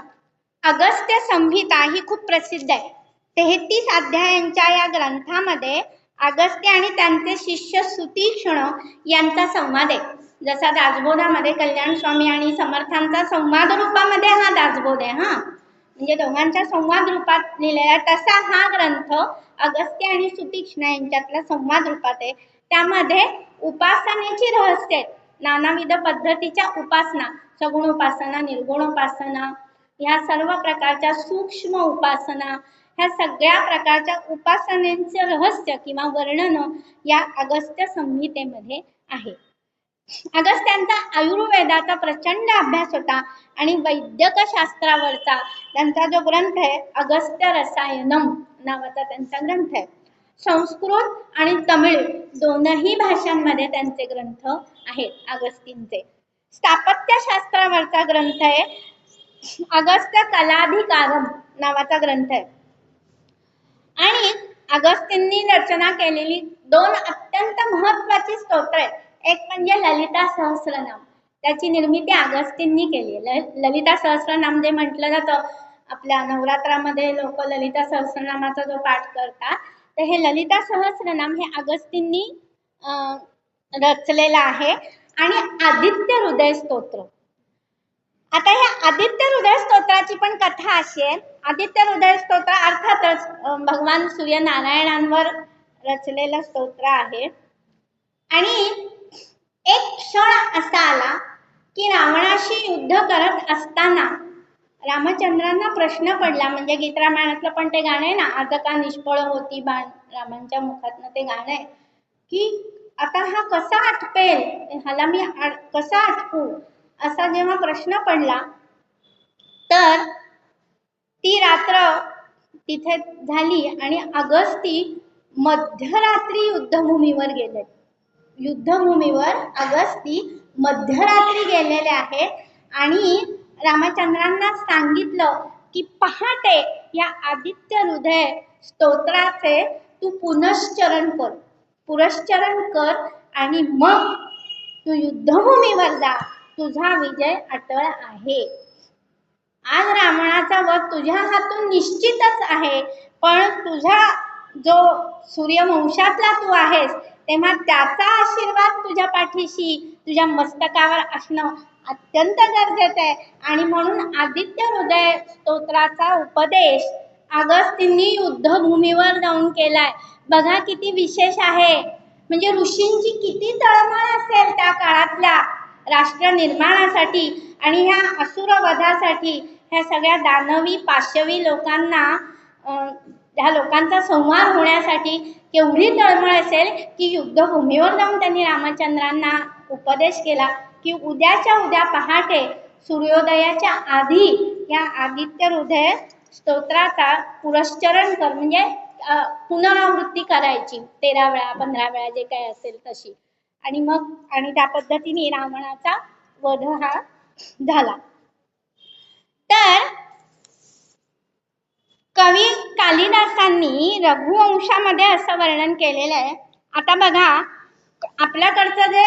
अगस्त्य संहिता ही खूप प्रसिद्ध आहे. 33 अध्यायांच्या या ग्रंथामध्ये अगस्त्य आणि त्यांचे शिष्य सुतीक्ष्ण यांचा संवाद आहे. जसा दासबोधामध्ये कल्याण स्वामी आणि समर्थांचा संवाद रूपामध्ये हा दासबोध आहे, म्हणजे दोघांच्या संवाद रूपात लिहिलेला, तसा हा ग्रंथ अगस्त्य आणि सुतीक्ष्ण यांच्यातला संवाद रूपात आहे. त्यामध्ये उपासनेची रहस्य आहेत. नानाविध पद्धतीच्या उपासना, सगुण उपासना, निर्गुण उपासना, ह्या सर्व प्रकारच्या सूक्ष्म उपासना, ह्या सगळ्या प्रकारच्या उपासनेचे रहस्य किंवा वर्णन या अगस्त्य संहितेमध्ये आहे. अगस्त्यांचा आयुर्वेदाचा प्रचंड अभ्यास होता आणि वैद्यक शास्त्रावरचा त्यांचा जो ग्रंथ आहे अगस्त्य रसायनम नावाचा त्यांचा ग्रंथ आहे. संस्कृत आणि तमिळ दोनही भाषांमध्ये त्यांचे ग्रंथ आहेत अगस्तींचे. स्थापत्य शास्त्रावरचा ग्रंथ आहे अगस्त्य कलाधिकारम नावाचा ग्रंथ आहे. आणि अगस्तींनी रचना केलेली 2 अत्यंत महत्वाची स्तोत्र आहेत. एक म्हणजे ललिता सहस्रनाम, त्याची निर्मिती अगस्तींनी केली आहे. ललिता सहस्रनाम जे म्हटलं जातं, आपल्या नवरात्रामध्ये लोक ललिता सहस्रनामाचा जो पाठ करतात, तर हे ललिता सहस्रनाम हे अगस्तींनी रचलेलं आहे. आणि आदित्य हृदय स्तोत्र, आता ह्या आदित्य हृदय स्तोत्राची पण कथा अशी आहे. आदित्य हृदय स्तोत्र अर्थातच भगवान सूर्यनारायणांवर रचलेलं स्तोत्र आहे. आणि एक क्षण असा आला की रावणाशी युद्ध करत असताना रामचंद्रांना प्रश्न पडला, म्हणजे गीत रामायणातलं पण ते गाणं आहे ना, आज का निष्फळ होती बाण, रामांच्या मुखातनं ते गाणं आहे की आता हा कसा आटपेल, ह्याला मी कसा आटपू, असा जेव्हा प्रश्न पडला तर ती रात्र तिथे झाली आणि अगस्ती मध्यरात्री युद्धभूमीवर गेले. युद्धभूमीवर अगस्ती मध्यरात्री गेलेले आहेत आणि रामचंद्रांना सांगितलं की पहाटे या आदित्य हृदय स्तोत्राचे तू पुनश्चरण कर आणि मग तू युद्धभूमीवर जा, तुझा विजय अटळ आहे. आज रावणाचा वध तुझ्या हातून निश्चितच आहे, पण तुझा जो सूर्यवंशातला तू आहेस तेव्हा त्याचा आशीर्वाद तुझ्या पाठीशी, तुझ्या मस्तकावर असणं अत्यंत गरजेचं आहे. आणि म्हणून आदित्य हृदय स्तोत्राचा उपदेश अगस्तींनी युद्धभूमीवर जाऊन केलाय. बघा किती विशेष आहे, म्हणजे ऋषींची किती तळमळ असेल त्या काळातल्या राष्ट्र निर्माणासाठी आणि ह्या असुर वधासाठी, ह्या सगळ्या दानवी पाशवी लोकांना, ह्या लोकांचा संहार होण्यासाठी केवढी तळमळ असेल की युद्धभूमीवर जाऊन त्यांनी रामचंद्रांना उपदेश केला की उद्याच्या उद्या पहाटे सूर्योदयाच्या आधी या आदित्य हृदय स्तोत्राचा पुरश्चरण कर, म्हणजे पुनरावृत्ती करायची 13 वेळा 15 वेळा जे काय असेल तशी. आणि मग त्या पद्धतीने रावणाचा वध हा झाला. तर कवी कालिदासांनी रघुवंशामध्ये असं वर्णन केलेलं आहे. आता बघा, आपल्याकडचं जे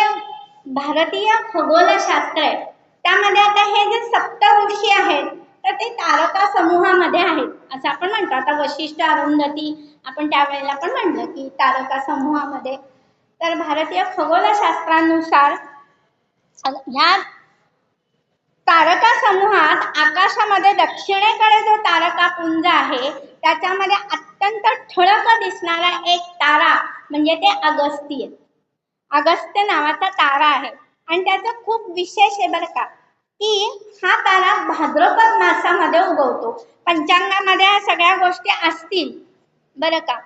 भारतीय खगोलशास्त्र आहे त्यामध्ये आता हे जे सप्तऋषी आहेत तर ते तारका समूहामध्ये आहेत असं आपण म्हणतो. आता वशिष्ठ, अरुंधती आपण त्यावेळेला पण म्हणलं की तारका समूहामध्ये. तर भारतीय खगोलशास्त्रानुसार ह्या तारका समूहात आकाशामध्ये दक्षिणेकडे जो तारकापुंज आहे त्याच्यामध्ये अत्यंत ठळक दिसणारा एक तारा म्हणजे ते अगस्त्य. अगस्त्य नावाचा तारा आहे आणि त्याचं खूप विशेष आहे बरं का, की हा तारा भाद्रपद मासामध्ये उगवतो. पंचांगामध्ये या सगळ्या गोष्टी असतील बरं का.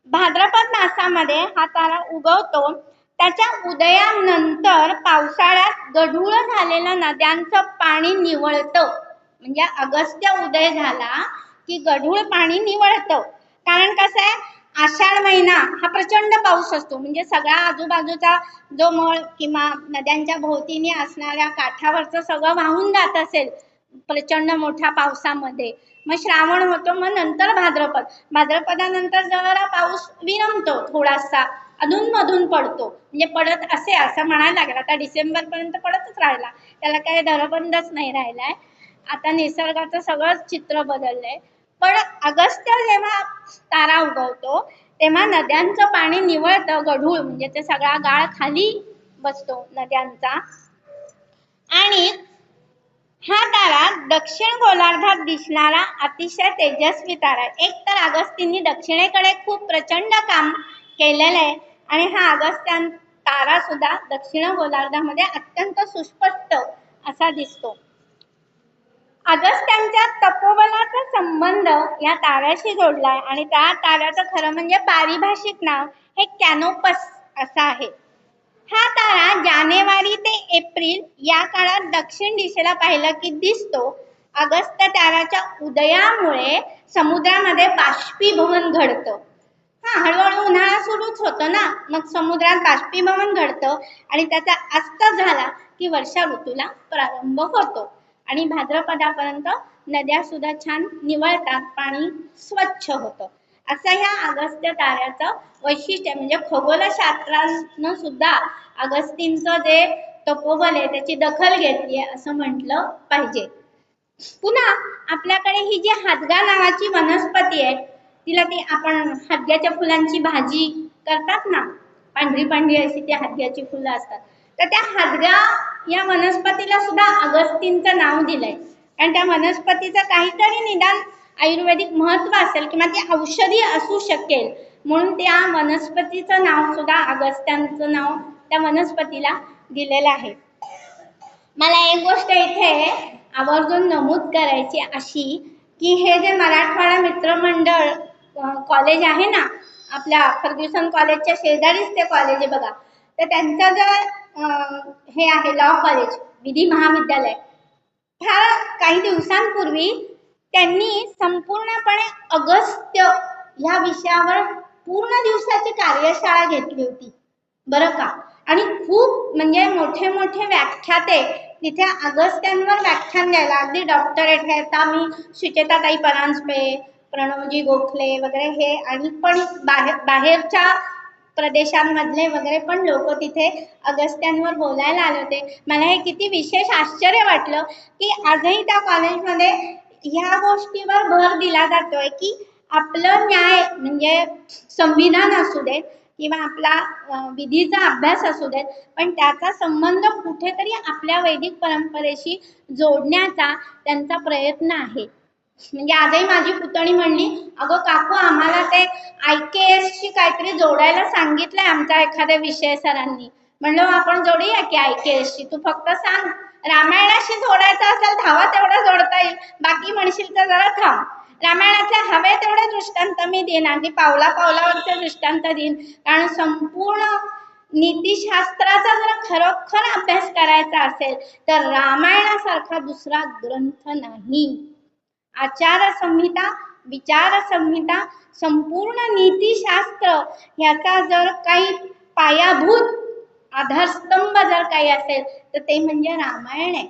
भाद्रपद मासामध्ये हा तारा उगवतो. त्याच्या उदयानंतर पावसाळ्यात गढूळ झालेलं नद्यांचं पाणी निवळतं. म्हणजे अगस्त्य उदय झाला की गढूळ पाणी निवळतं. कारण कसं आहे, आषाढ महिना हा प्रचंड पाऊस असतो. म्हणजे सगळा आजूबाजूचा जो मळ किंवा नद्यांच्या भोवतीने असणाऱ्या काठावरचं सगळं वाहून जात असेल प्रचंड मोठ्या पावसामध्ये. मग श्रावण होतो, मग नंतर भाद्रपद. भाद्रपदानंतर जरा पाऊस विरमतो, थोडासा अधूनमधून पडतो. म्हणजे पडत असं म्हणायला लागेल. आता डिसेंबर पर्यंत पडतच राहिला, त्याला काही दरबंदच नाही राहिलाय. आता निसर्गाचं सगळंच चित्र बदललंय. पण अगस्त्य जेव्हा तारा उगवतो तेव्हा नद्यांचं पाणी निवळतं, गढूळ म्हणजे ते सगळा गाळ खाली बसतो नद्यांचा. आणि हा तारा दक्षिण गोलार्धात दिसणारा अतिशय तेजस्वी तारा. एक तर अगस्त्यांनी दक्षिणेकडे खूप प्रचंड काम केलेलं आहे आणि हा अगस्त्य तारा सुद्धा दक्षिण गोलार्धामध्ये अत्यंत सुस्पष्ट असा दिसतो. अगस्त्यांच्या तपोबलाचा संबंध या ताऱ्याशी जोडलाय आणि त्या ताऱ्याचं खरं म्हणजे पारिभाषिक नाव हे कॅनोपस असं आहे. हा तारा जानेवारी ते एप्रिल या काळात दक्षिण दिशेला पाहिलं की दिसतो. अगस्त्य ताऱ्याच्या उदयामुळे समुद्रामध्ये बाष्पीभवन घडतं. हळूहळू उन्हाळा सुरूच होतो ना, मग समुद्रात बाष्पीभवन घडतं आणि त्याचा अस्त झाला की वर्षा ऋतूला प्रारंभ होतो आणि भाद्रपदापर्यंत नद्या सुद्धा छान निवळतात, पाणी स्वच्छ होतं. असं ह्या अगस्त्य ताऱ्याचं वैशिष्ट्य. म्हणजे खगोलशास्त्रानं सुद्धा अगस्तींचं जे तपोबल आहे त्याची दखल घेतली आहे असं म्हटलं पाहिजे. पुन्हा आपल्याकडे ही जी हादगा नावाची वनस्पती आहे, तिला ती आपण हादग्याच्या फुलांची भाजी करतात ना, पांढरी पांढरी अशी ती हादग्याची फुलं असतात. तर त्या हादगा या वनस्पतीला सुद्धा अगस्तींचं नाव दिलंय. कारण त्या वनस्पतीचं काहीतरी निदान आयुर्वेदिक महत्व असेल किंवा ती औषधी असू शकेल, म्हणून त्या वनस्पतीचं नाव सुद्धा अगस्त्यांचं नाव त्या वनस्पतीला दिलेलं आहे. मला एक गोष्ट इथे आवर्जून नमूद करायची अशी की हे जे मराठवाडा मित्रमंडळ कॉलेज आहे ना, आपल्या फर्ग्युसन कॉलेजच्या शेजारीच ते कॉलेज आहे बघा. तर त्यांचं जर हे आहे लॉ कॉलेज, विधी महाविद्यालय, ह्या काही दिवसांपूर्वी त्यांनी संपूर्णपणे अगस्त्य ह्या विषयावर पूर्ण दिवसाची कार्यशाळा घेतली होती बरं का. आणि खूप म्हणजे मोठे मोठे व्याख्याते तिथे अगस्त्यांवर व्याख्यान द्यायला, अगदी डॉक्टरेट आहे. आता मी सुचेताताई परांजपे, प्रणवजी गोखले वगैरे हे आणि पण बाहेरच्या प्रदेशांमधले वगैरे पण लोक तिथे अगस्त्यांवर बोलायला आले होते. मला हे किती विशेष आश्चर्य वाटलं की आजही त्या कॉलेजमध्ये ह्या गोष्टीवर भर दिला जातोय की आपलं न्याय म्हणजे संविधान असू दे किंवा आपला विधीचा अभ्यास असू देत, पण त्याचा संबंध कुठेतरी आपल्या वैदिक परंपरेशी जोडण्याचा त्यांचा प्रयत्न आहे. म्हणजे आजही माझी पुतणी म्हणली, अगं काकू आम्हाला ते IKS शी काहीतरी जोडायला सांगितलंय आमच्या एखाद्या विषय सरांनी. म्हणलं आपण जोडूया की IKS शी, तू फक्त सांग. रामायणाशी जोडायचं असेल धावा तेवढा जोडता येईल, बाकी म्हणशील तर जरा थांब. रामायणाचे हवे तेवढे दृष्टांत मी देईन, अगदी पावला पावलावरचे दृष्टांत देईन. कारण संपूर्ण नीतिशास्त्राचा जर खरोखर अभ्यास करायचा असेल तर रामायणासारखा दुसरा ग्रंथ नाही. आचार संहिता, विचार संहिता, संपूर्ण नीतिशास्त्र ह्याचा जर काही पायाभूत आधारस्तंभ जर काही असेल तर ते म्हणजे रामायण आहे.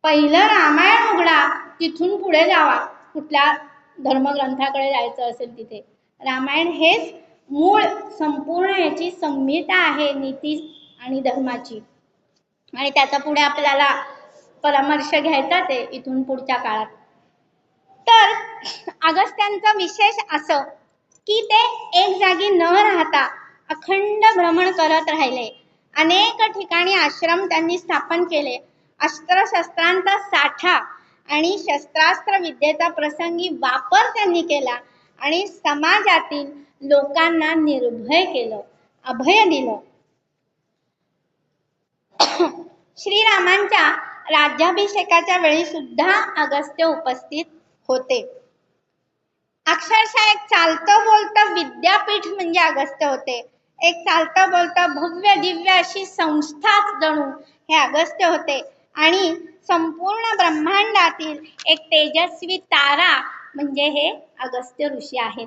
पहिलं रामायण उघडा, तिथून पुढे जावा. कुठल्या धर्मग्रंथाकडे जायचं असेल तिथे रामायण हेच मूळ संपूर्ण याची संहिता आहे नीती आणि धर्माची. आणि त्याचा पुढे आपल्याला परामर्श घ्यायचा ते इथून पुढच्या काळात. तर अगस्त्यांचं विशेष असं की ते एक जागी न राहता अखंड भ्रमण करत राहिले. अनेक ठिकाणी आश्रम त्यांनी स्थापन केले अस्त्रशस्त्रांचा साठा आणि शस्त्रास्त्र विद्येचा प्रसंगी वापर त्यांनी केला आणि समाजातील लोकांना निर्भय केलं, अभय दिलं. श्रीरामांच्या राज्याभिषेकाच्या वेळी सुद्धा अगस्त्य उपस्थित होते. अक्षरशः एक चालतं बोलतं विद्यापीठ म्हणजे अगस्त्य होते. एक चालतं बोलतं भव्य दिव्य अशी संस्थाच जणू हे अगस्त्य होते. आणि संपूर्ण ब्रह्मांडातील एक तेजस्वी तारा म्हणजे हे अगस्त्य ऋषी आहेत.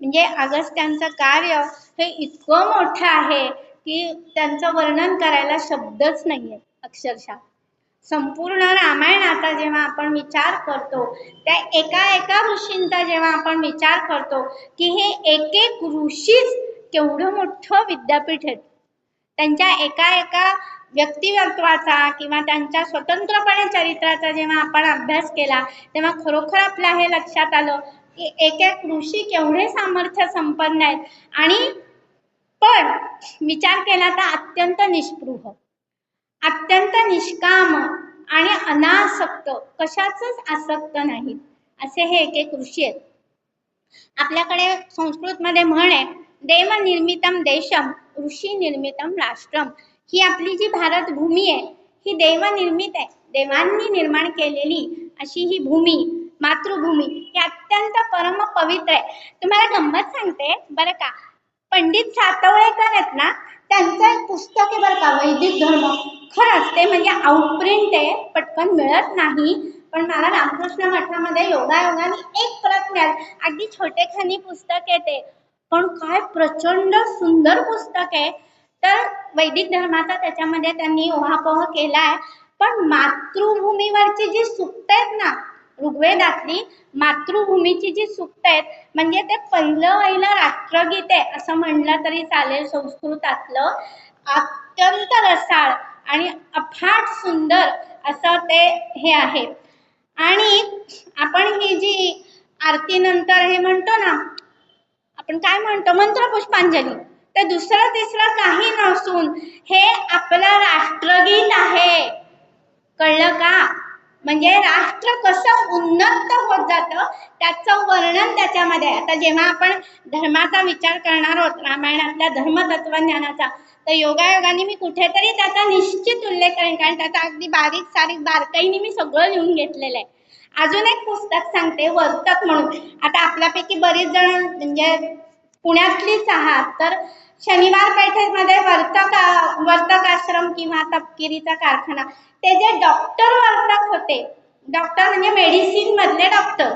म्हणजे अगस्त्यांचं कार्य हे इतकं मोठं आहे की त्यांचं वर्णन करायला शब्दच नाहीये. अक्षरशः संपूर्ण रामायणाचा जेव्हा आपण विचार करतो, त्या एका एका ऋषींचा जेव्हा आपण विचार करतो की हे एक एक ऋषीच केवढं मोठं विद्यापीठ आहेत. त्यांच्या एका एका व्यक्तिमत्वाचा किंवा त्यांच्या स्वतंत्रपणे चरित्राचा जेव्हा आपण अभ्यास केला तेव्हा खरोखर आपल्या हे लक्षात आलं की एक एक ऋषी केवढे सामर्थ्य संपन्न आहेत. आणि पण विचार केला तर अत्यंत निष्पृह, अत्यंत निष्काम आणि अनासक्त, कशाचंच आसक्त नाहीत असे हे एक एक ऋषी आहेत. आपल्याकडे संस्कृत मध्ये म्हण आहे, देव निर्मितम देशम ऋषी निर्मितम राष्ट्रम. ही आपली जी भारत भूमी आहे ही देवनिर्मित आहे, देवांनी निर्माण केलेली अशी ही भूमी, मातृभूमी ही अत्यंत परम पवित्र आहे. तुम्हाला गंमत सांगते बरं का, पंडित सातवळेकर आहेत ना, त्यांचं एक पुस्तक आहे बरं का, वैदिक धर्म. खरंच ते म्हणजे आउटप्रिंट आहे, पटकन मिळत नाही. पण मला रामकृष्ण मठामध्ये योगायोगाने एक प्रत मिळाली. अगदी छोटेखानी पुस्तक आहे ते, पण काय प्रचंड सुंदर पुस्तक आहे. तर वैदिक धर्माचा त्याच्यामध्ये त्यांनी उहापोह केलाय. पण मातृभूमीवरची जी सूक्त आहेत ना, ऋग्वेदातली मातृभूमीची जी सूक्त आहेत, म्हणजे ते पहिलं राष्ट्रगीत आहे असं म्हणलं तरी चालेल. संस्कृतातलं अत्यंत रसाळ आणि अफाट सुंदर असं ते हे आहे. आणि आपण ही जी आरती नंतर हे म्हणतो ना, आपण काय म्हणतो, मंत्रपुष्पांजली, ते दुसरं तिसरं काही नसून हे आपलं राष्ट्रगीत आहे. कळलं का? म्हणजे राष्ट्र कसं उन्नत होत जातं त्याचं वर्णन त्याच्यामध्ये. आता जेव्हा आपण धर्माचा विचार करणार आहोत, रामायणातल्या धर्मतत्वज्ञानाचा, तर योगायोगाने मी कुठेतरी त्याचा निश्चित उल्लेख करेन, कारण त्याचा अगदी बारीक सारीक बारकाईने मी सगळं लिहून घेतलेलं आहे. अजून एक पुस्तक सांगते, वर्तक म्हणून. आता आपल्यापैकी बरीच जण म्हणजे पुण्यातलीच आहात, तर शनिवार पेठेमध्ये वर्तक आश्रम किंवा तपकिरीचा कारखाना, ते जे डॉक्टर वर्तक होते, डॉक्टर म्हणजे मेडिसिन मधले डॉक्टर,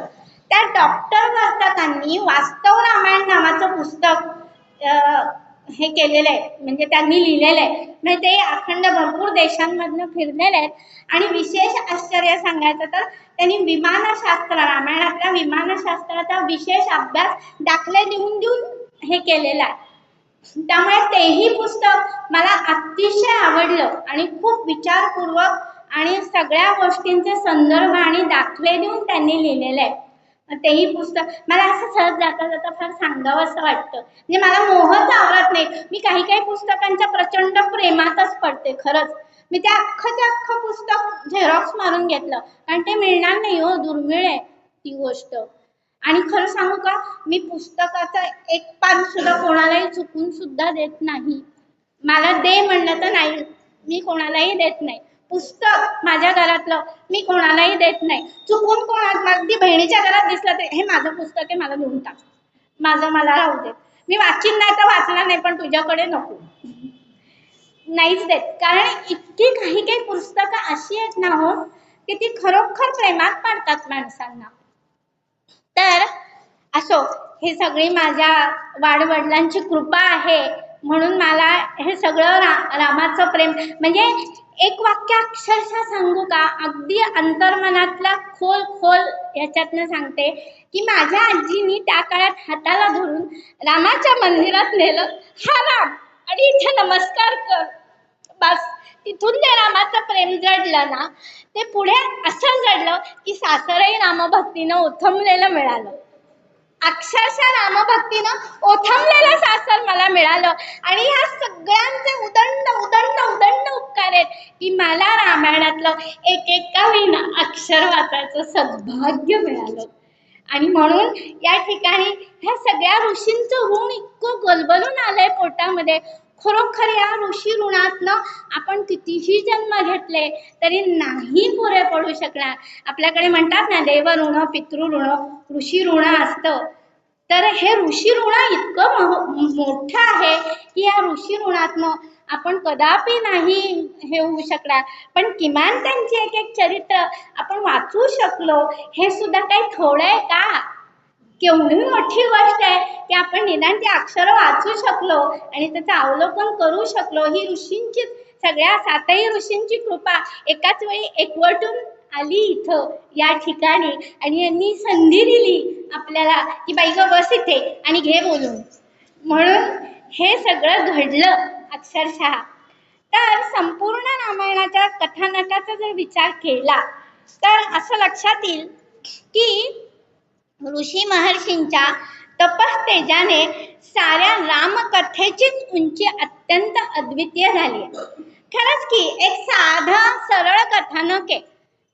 त्या डॉक्टर वर्तकांनी वास्तव रामायण नावाचं पुस्तक हे केलेलं आहे, म्हणजे त्यांनी लिहिलेलं आहे. म्हणजे ते अखंड भरपूर देशांमधनं फिरलेले आहेत. आणि विशेष आश्चर्य सांगायचं तर त्यांनी विमानशास्त्र, रामायणातल्या विमानशास्त्राचा विशेष अभ्यास दाखले देऊन हे केलेलं आहे. त्यामुळे तेही पुस्तक मला अतिशय आवडलं आणि खूप विचारपूर्वक आणि सगळ्या गोष्टींचे संदर्भ आणि दाखले देऊन त्यांनी लिहिलेलं आहे. तेही पुस्तक मला असं सहज जाता जाता फार सांगावं असं वाटतं. म्हणजे मला मोहच आवडत नाही. मी काही पुस्तकांच्या प्रचंड प्रेमातच पडते. खरंच मी त्या अख्खं पुस्तक झेरॉक्स मारून घेतलं, कारण ते मिळणार नाही हो, दुर्मिळ आहे ती गोष्ट. आणि खरं सांगू का, मी पुस्तकाचा एक पान सुद्धा कोणालाही चुकून सुद्धा देत नाही. मला दे म्हणलं तर नाही, मी कोणालाही देत नाही. पुस्तक माझ्या घरातलं मी कोणालाही देत नाही. चुकून कोणा अगदी बहिणीच्या घरात दिसलं तर हे माझं पुस्तक आहे, मला देऊन टाक, माझं मला राहू दे, मी वाचीन नाही तर वाचणार नाही, पण तुझ्याकडे नको, नाहीच देत. कारण इतकी काही पुस्तकं अशी आहेत ना हो, की ती खरोखर प्रेमात पाडतात माणसांना. तर असो, हे सगळी माझ्या वाडवडिलांची कृपा आहे, म्हणून मला हे सगळं रामाचं प्रेम, म्हणजे एक वाक्य अक्षरशः सांगू का, अगदी अंतर्मनातला खोल याच्यातनं सांगते की माझ्या आजीनी त्या काळात हाताला धरून रामाच्या मंदिरात नेलं, हा राम, आणि इथे नमस्कार कर, बस. तिथून ते रामाचं प्रेम जडलं ना, ते पुढे असं जडलं की सासरही रामभक्तीनं ओथंबलेलं मिळालं. अक्षरशः रामभक्तीनं ओथंबलेलं सासर मला मिळालं आणि ह्या सगळ्यांचे उदंड उदंड उदंड उपकार आहेत की मला रामायणातलं एक विना अक्षर वाचायचं सद्भाग्य मिळालं. आणि म्हणून या ठिकाणी ह्या सगळ्या ऋषींचं ऋण इतकं गलबलून आलंय पोटामध्ये. खरोखर या ऋषी ऋणातनं आपण कितीही जन्म घेतले तरी नाही पुरे पडू शकणार. आपल्याकडे म्हणतात ना, देव ऋण पितृ ऋण ऋषी ऋण असतं. तर हे ऋषी ऋण इतकं मोठं आहे की या ऋषी ऋणातनं आपण कदापि नाही हे होऊ शकणार. पण किमान त्यांची एक चरित्र आपण वाचू शकलो हे सुद्धा काही थोडं आहे का? केवढी मोठी गोष्ट आहे की आपण निदान ती अक्षरं वाचू शकलो आणि त्याचं अवलोकन करू शकलो. ही ऋषींची, सगळ्या सातही ऋषींची कृपा एकाच वेळी एकवटून आली इथं या ठिकाणी आणि यांनी संधी दिली आपल्याला की बाई ग बस इथे आणि घे बोलून. म्हणून हे सगळं घडलं अक्षरशः. तर संपूर्ण रामायणाच्या कथानकाचा जर विचार केला तर असं लक्षात येईल की ऋषी महर्षींच्या तपस्तेजाने साऱ्या रामकथेचीच उंची अत्यंत अद्वितीय झाली आहे. खरंच की एक साधं सरळ कथानक आहे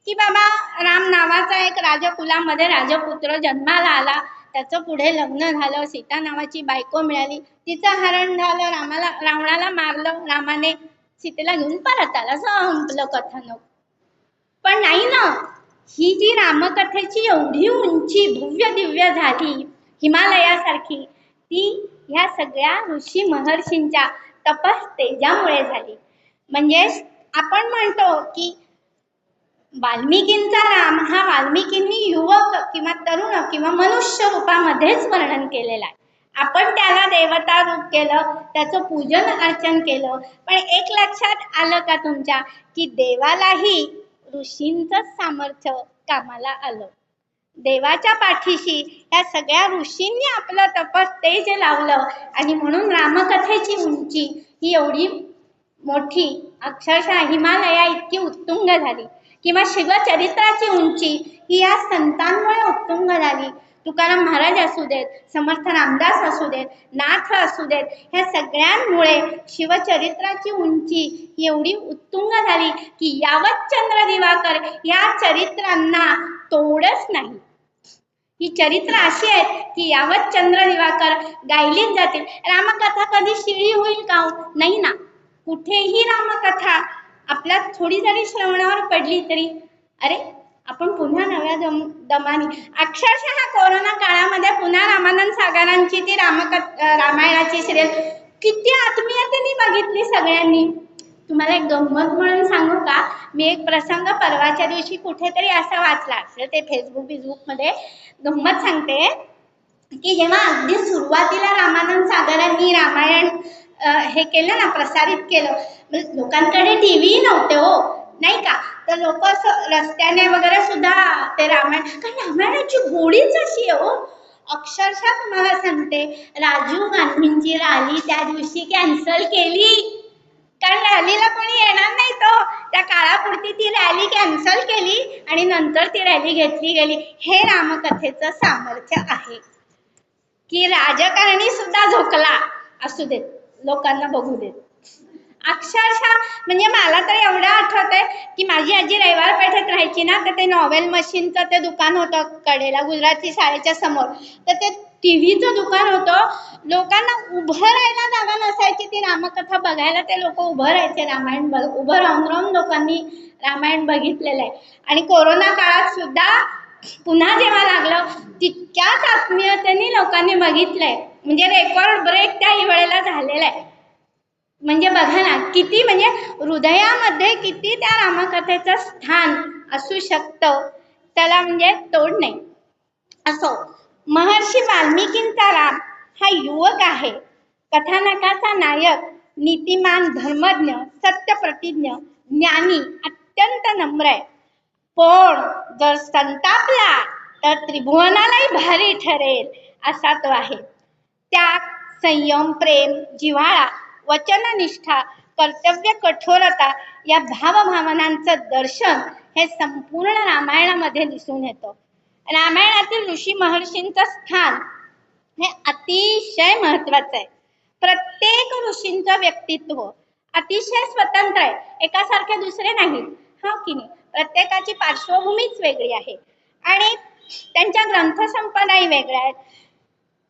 की बाबा राम नावाचा एक राजकुलामध्ये राजपुत्र जन्माला आला, त्याचं पुढे लग्न झालं, सीता नावाची बायको मिळाली, तिचं हरण झालं, रावणाला मारलं, रामाने सीतेला घेऊन परत आला, संपलं कथानक. पण नाही ना, ही जी रामकथेची एवढी उंची भव्य दिव्य झाली हिमालयासारखी, ती ह्या सगळ्या ऋषी महर्षींच्या तपस्तेजामुळे झाली. म्हणजे आपण म्हणतो की वाल्मिकींचा राम हा वाल्मिकींनी युवक किंवा तरुण किंवा मनुष्य रूपामध्येच वर्णन केलेला आहे. आपण त्याला देवता रूप केलं, त्याचं पूजन अर्चन केलं. पण एक लक्षात आलं का तुमच्या की देवालाही ऋषींचं सामर्थ्य कामाला आलं. देवाच्या पाठीशी या सगळ्या ऋषींनी आपलं तपस्तेज लावलं आणि म्हणून रामकथेची उंची ही एवढी मोठी अक्षरशः हिमालया इतकी उत्तुंग झाली. किंवा शिवचरित्राची उंची ही या संतांमुळे उत्तुंग झाली. तुकाराम महाराज असू देत, समर्थ रामदास असू देत, नाथ असू देत, ह्या सगळ्यांमुळे शिवचरित्राची उंची ही एवढी उत्तुंग झाली की यावत चंद्र दिवाकर या चरित्रांना तोडच नाही. ही चरित्र अशी आहेत की यावत चंद्र दिवाकर गायलीच जातील. रामकथा कधी शिळी होईल का? नाही ना. कुठेही रामकथा आपल्या थोडी जरी श्रवणावर पडली तरी अरे आपण पुन्हा नव्या दमाने, अक्षरशः कोरोना काळामध्ये पुन्हा रामानंद सागरांची ती रामायणाची सिरियल किती आत्मीयतेने बघितली सगळ्यांनी. तुम्हाला एक गंमत म्हणून सांगू का? मी एक प्रसंग परवाच्या दिवशी कुठेतरी असा वाचला असेल, ते फेसबुक मध्ये गंमत सांगते की जेव्हा अगदी सुरुवातीला रामानंद सागरांनी रामायण हे केलं ना, प्रसारित केलं, लोकांकडे टीव्ही नव्हते हो, नाही का? तर लोक असं रस्त्याने वगैरे सुद्धा ते रामायण, कारण रामायणाची गोडीच अशी आहे हो. अक्षरशः तुम्हाला सांगते, राजीव गांधींची रॅली त्या दिवशी कॅन्सल केली, कारण रॅलीला कोणी येणार नाही. तो त्या काळापुरती ती रॅली कॅन्सल केली आणि नंतर ती रॅली घेतली गेली. हे रामकथेचं सामर्थ्य आहे की राजकारणी सुद्धा झोकला असू देत, लोकांना बघू देत. अक्षरशः म्हणजे मला तर एवढं आठवतंय की माझी आजी रविवार पेठेत राहायची ना, तर ते नॉवेल मशीनचं ते दुकान होतं कडेला, गुजराती शाळेच्या समोर. तर ते टीव्हीचं दुकान होतं. लोकांना उभं राहायला जागा नसायची ती रामकथा बघायला. ते लोक उभं राहायचे रामायण उभं राहून लोकांनी रामायण बघितलेलं आहे. आणि कोरोना काळात सुद्धा पुन्हा जेव्हा लागलं तितक्याच आत्मीयतेने लोकांनी बघितलंय. म्हणजे रेकॉर्ड ब्रेक त्या वेळेला झालेला आहे. म्हणजे बघा ना, किती म्हणजे हृदयामध्ये किती त्या रामकथेचं स्थान असू शकतं, त्याला म्हणजे तोड नाही. असो, महर्षी वाल्मिकींचा राम हा युवक आहे, कथानकाचा नायक, नीतिमान, धर्मज्ञ, सत्यप्रतिज्ञ, ज्ञानी, अत्यंत नम्र आहे. पण जर संतापला तर त्रिभुवनालाही भारी ठरेल असा तो आहे. त्याग, संयम, प्रेम, जिव्हाळा, वचननिष्ठा, कर्तव्य कठोरता या भावभावनांचं दर्शन हे संपूर्ण रामायणामध्ये दिसून येतं. रामायणातील ऋषी महर्षींचं स्थान हे अतिशय महत्वाचं आहे. प्रत्येक ऋषींचं व्यक्तित्व अतिशय स्वतंत्र आहे, एकासारखे दुसरे नाहीत, हो की नाही. प्रत्येकाची पार्श्वभूमीच वेगळी आहे आणि त्यांच्या ग्रंथसंपदाही वेगळ्या आहेत,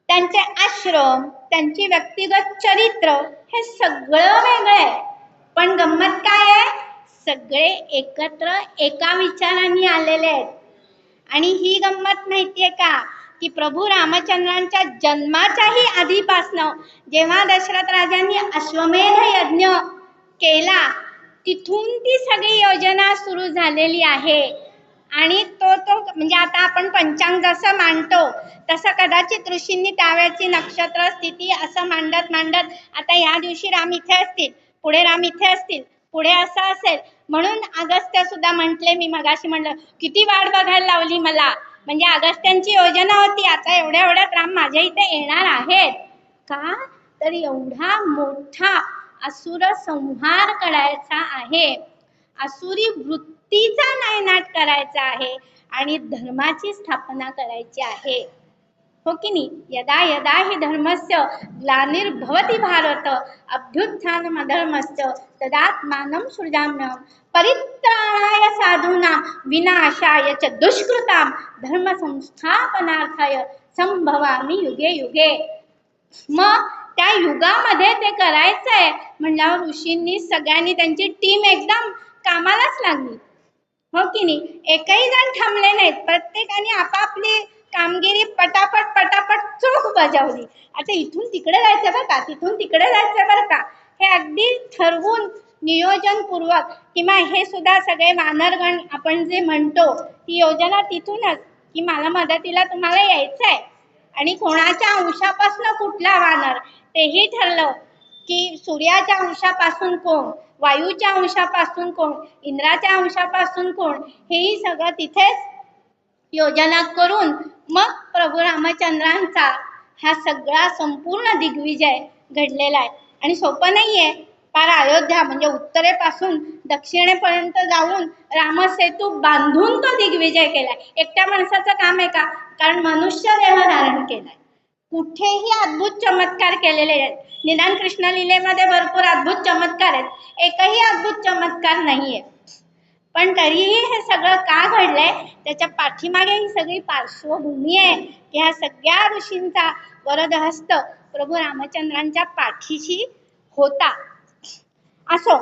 त्यांचे आश्रम, त्यांची व्यक्तिगत चरित्र हे सगळं वेगळं आहे. पण गंमत काय आहे, सगळे एकत्र एका विचारांनी आलेले आहेत. आणि ही गंमत माहितीये का, की प्रभू रामचंद्रांच्या जन्माच्याही आधीपासनं जेव्हा दशरथ राजांनी अश्वमेध यज्ञ केला तिथून ती सगळी योजना सुरू झालेली आहे. आणि तो म्हणजे आता आपण पंचांग जसं मांडतो तसं कदाचित ऋषींनी त्यावेळेची नक्षत्र स्थिती असं मांडत मांडत आता या दिवशी राम इथे असतील, पुढे राम इथे असतील, पुढे असं असेल, म्हणून अगस्त्य सुद्धा म्हटले, मी मगाशी म्हटलं किती वाट बघायला लावली मला, म्हणजे अगस्त्यांची योजना होती आता एवढ्या एवढ्यात राम माझ्या इथे येणार आहेत का, तर एवढा मोठा असुर संहार करायचा आहे, असुरी वृत्तीचा नायनाट करायचा आहे आणि धर्माची स्थापना करायची आहे, हो की नाही. यदा यदा हि धर्मस्य ग्लानिर्भवति भारत अभ्युत्थानम् अधर्मस्य तदात्मानं सृजाम्यहं परित्राणाय साधूनां विनाशाय च दुष्कृतां धर्म संस्थापनार्थाय संभवामि युगे युगे. मग त्या युगामध्ये ते करायचंय म्हणल्यावर ऋषींनी सगळ्यांनी त्यांची टीम एकदम कामालाच लागली, हो की नाही. एकही जण थांबले नाहीत, प्रत्येकाने आपापली कामगिरी पटापट पटापट चोख बजावली. आता इथून तिकडे जायचं बरं का, तिथून तिकडे जायचं बरं का, हे अगदी ठरवून नियोजनपूर्वक, किंवा हे सुद्धा सगळे वानरगण आपण जे म्हणतो ती योजना तिथूनच, की मला मदतीला तुम्हाला यायचं आहे आणि कोणाच्या अंशापासून कुठला वानर तेही ठरलं, की सूर्याच्या अंशापासून कोण, वायूच्या अंशापासून कोण, इंद्राच्या अंशापासून कोण, हेही सगळं तिथेच योजना करून मग प्रभू रामचंद्रांचा हा सगळा संपूर्ण दिग्विजय घडलेला आहे. आणि सोपं नाहीये, पार अयोध्या म्हणजे उत्तरेपासून दक्षिणेपर्यंत जाऊन रामसेतू बांधून तो दिग्विजय केलाय. एकट्या माणसाचं काम आहे का, कारण मनुष्य देह धारण केलाय. कुठेही अद्भुत चमत्कार केलेले आहेत, निदान कृष्ण लीलेमध्ये भरपूर अद्भुत चमत्कार आहेत, एकही अद्भुत चमत्कार नाहीये. पण तरीही हे सगळं का घडलंय, त्याच्या पाठीमागे ही सगळी पार्श्वभूमी आहे, की ह्या सगळ्या ऋषींचा वरदहस्त प्रभू रामचंद्रांच्या पाठीशी होता. असो,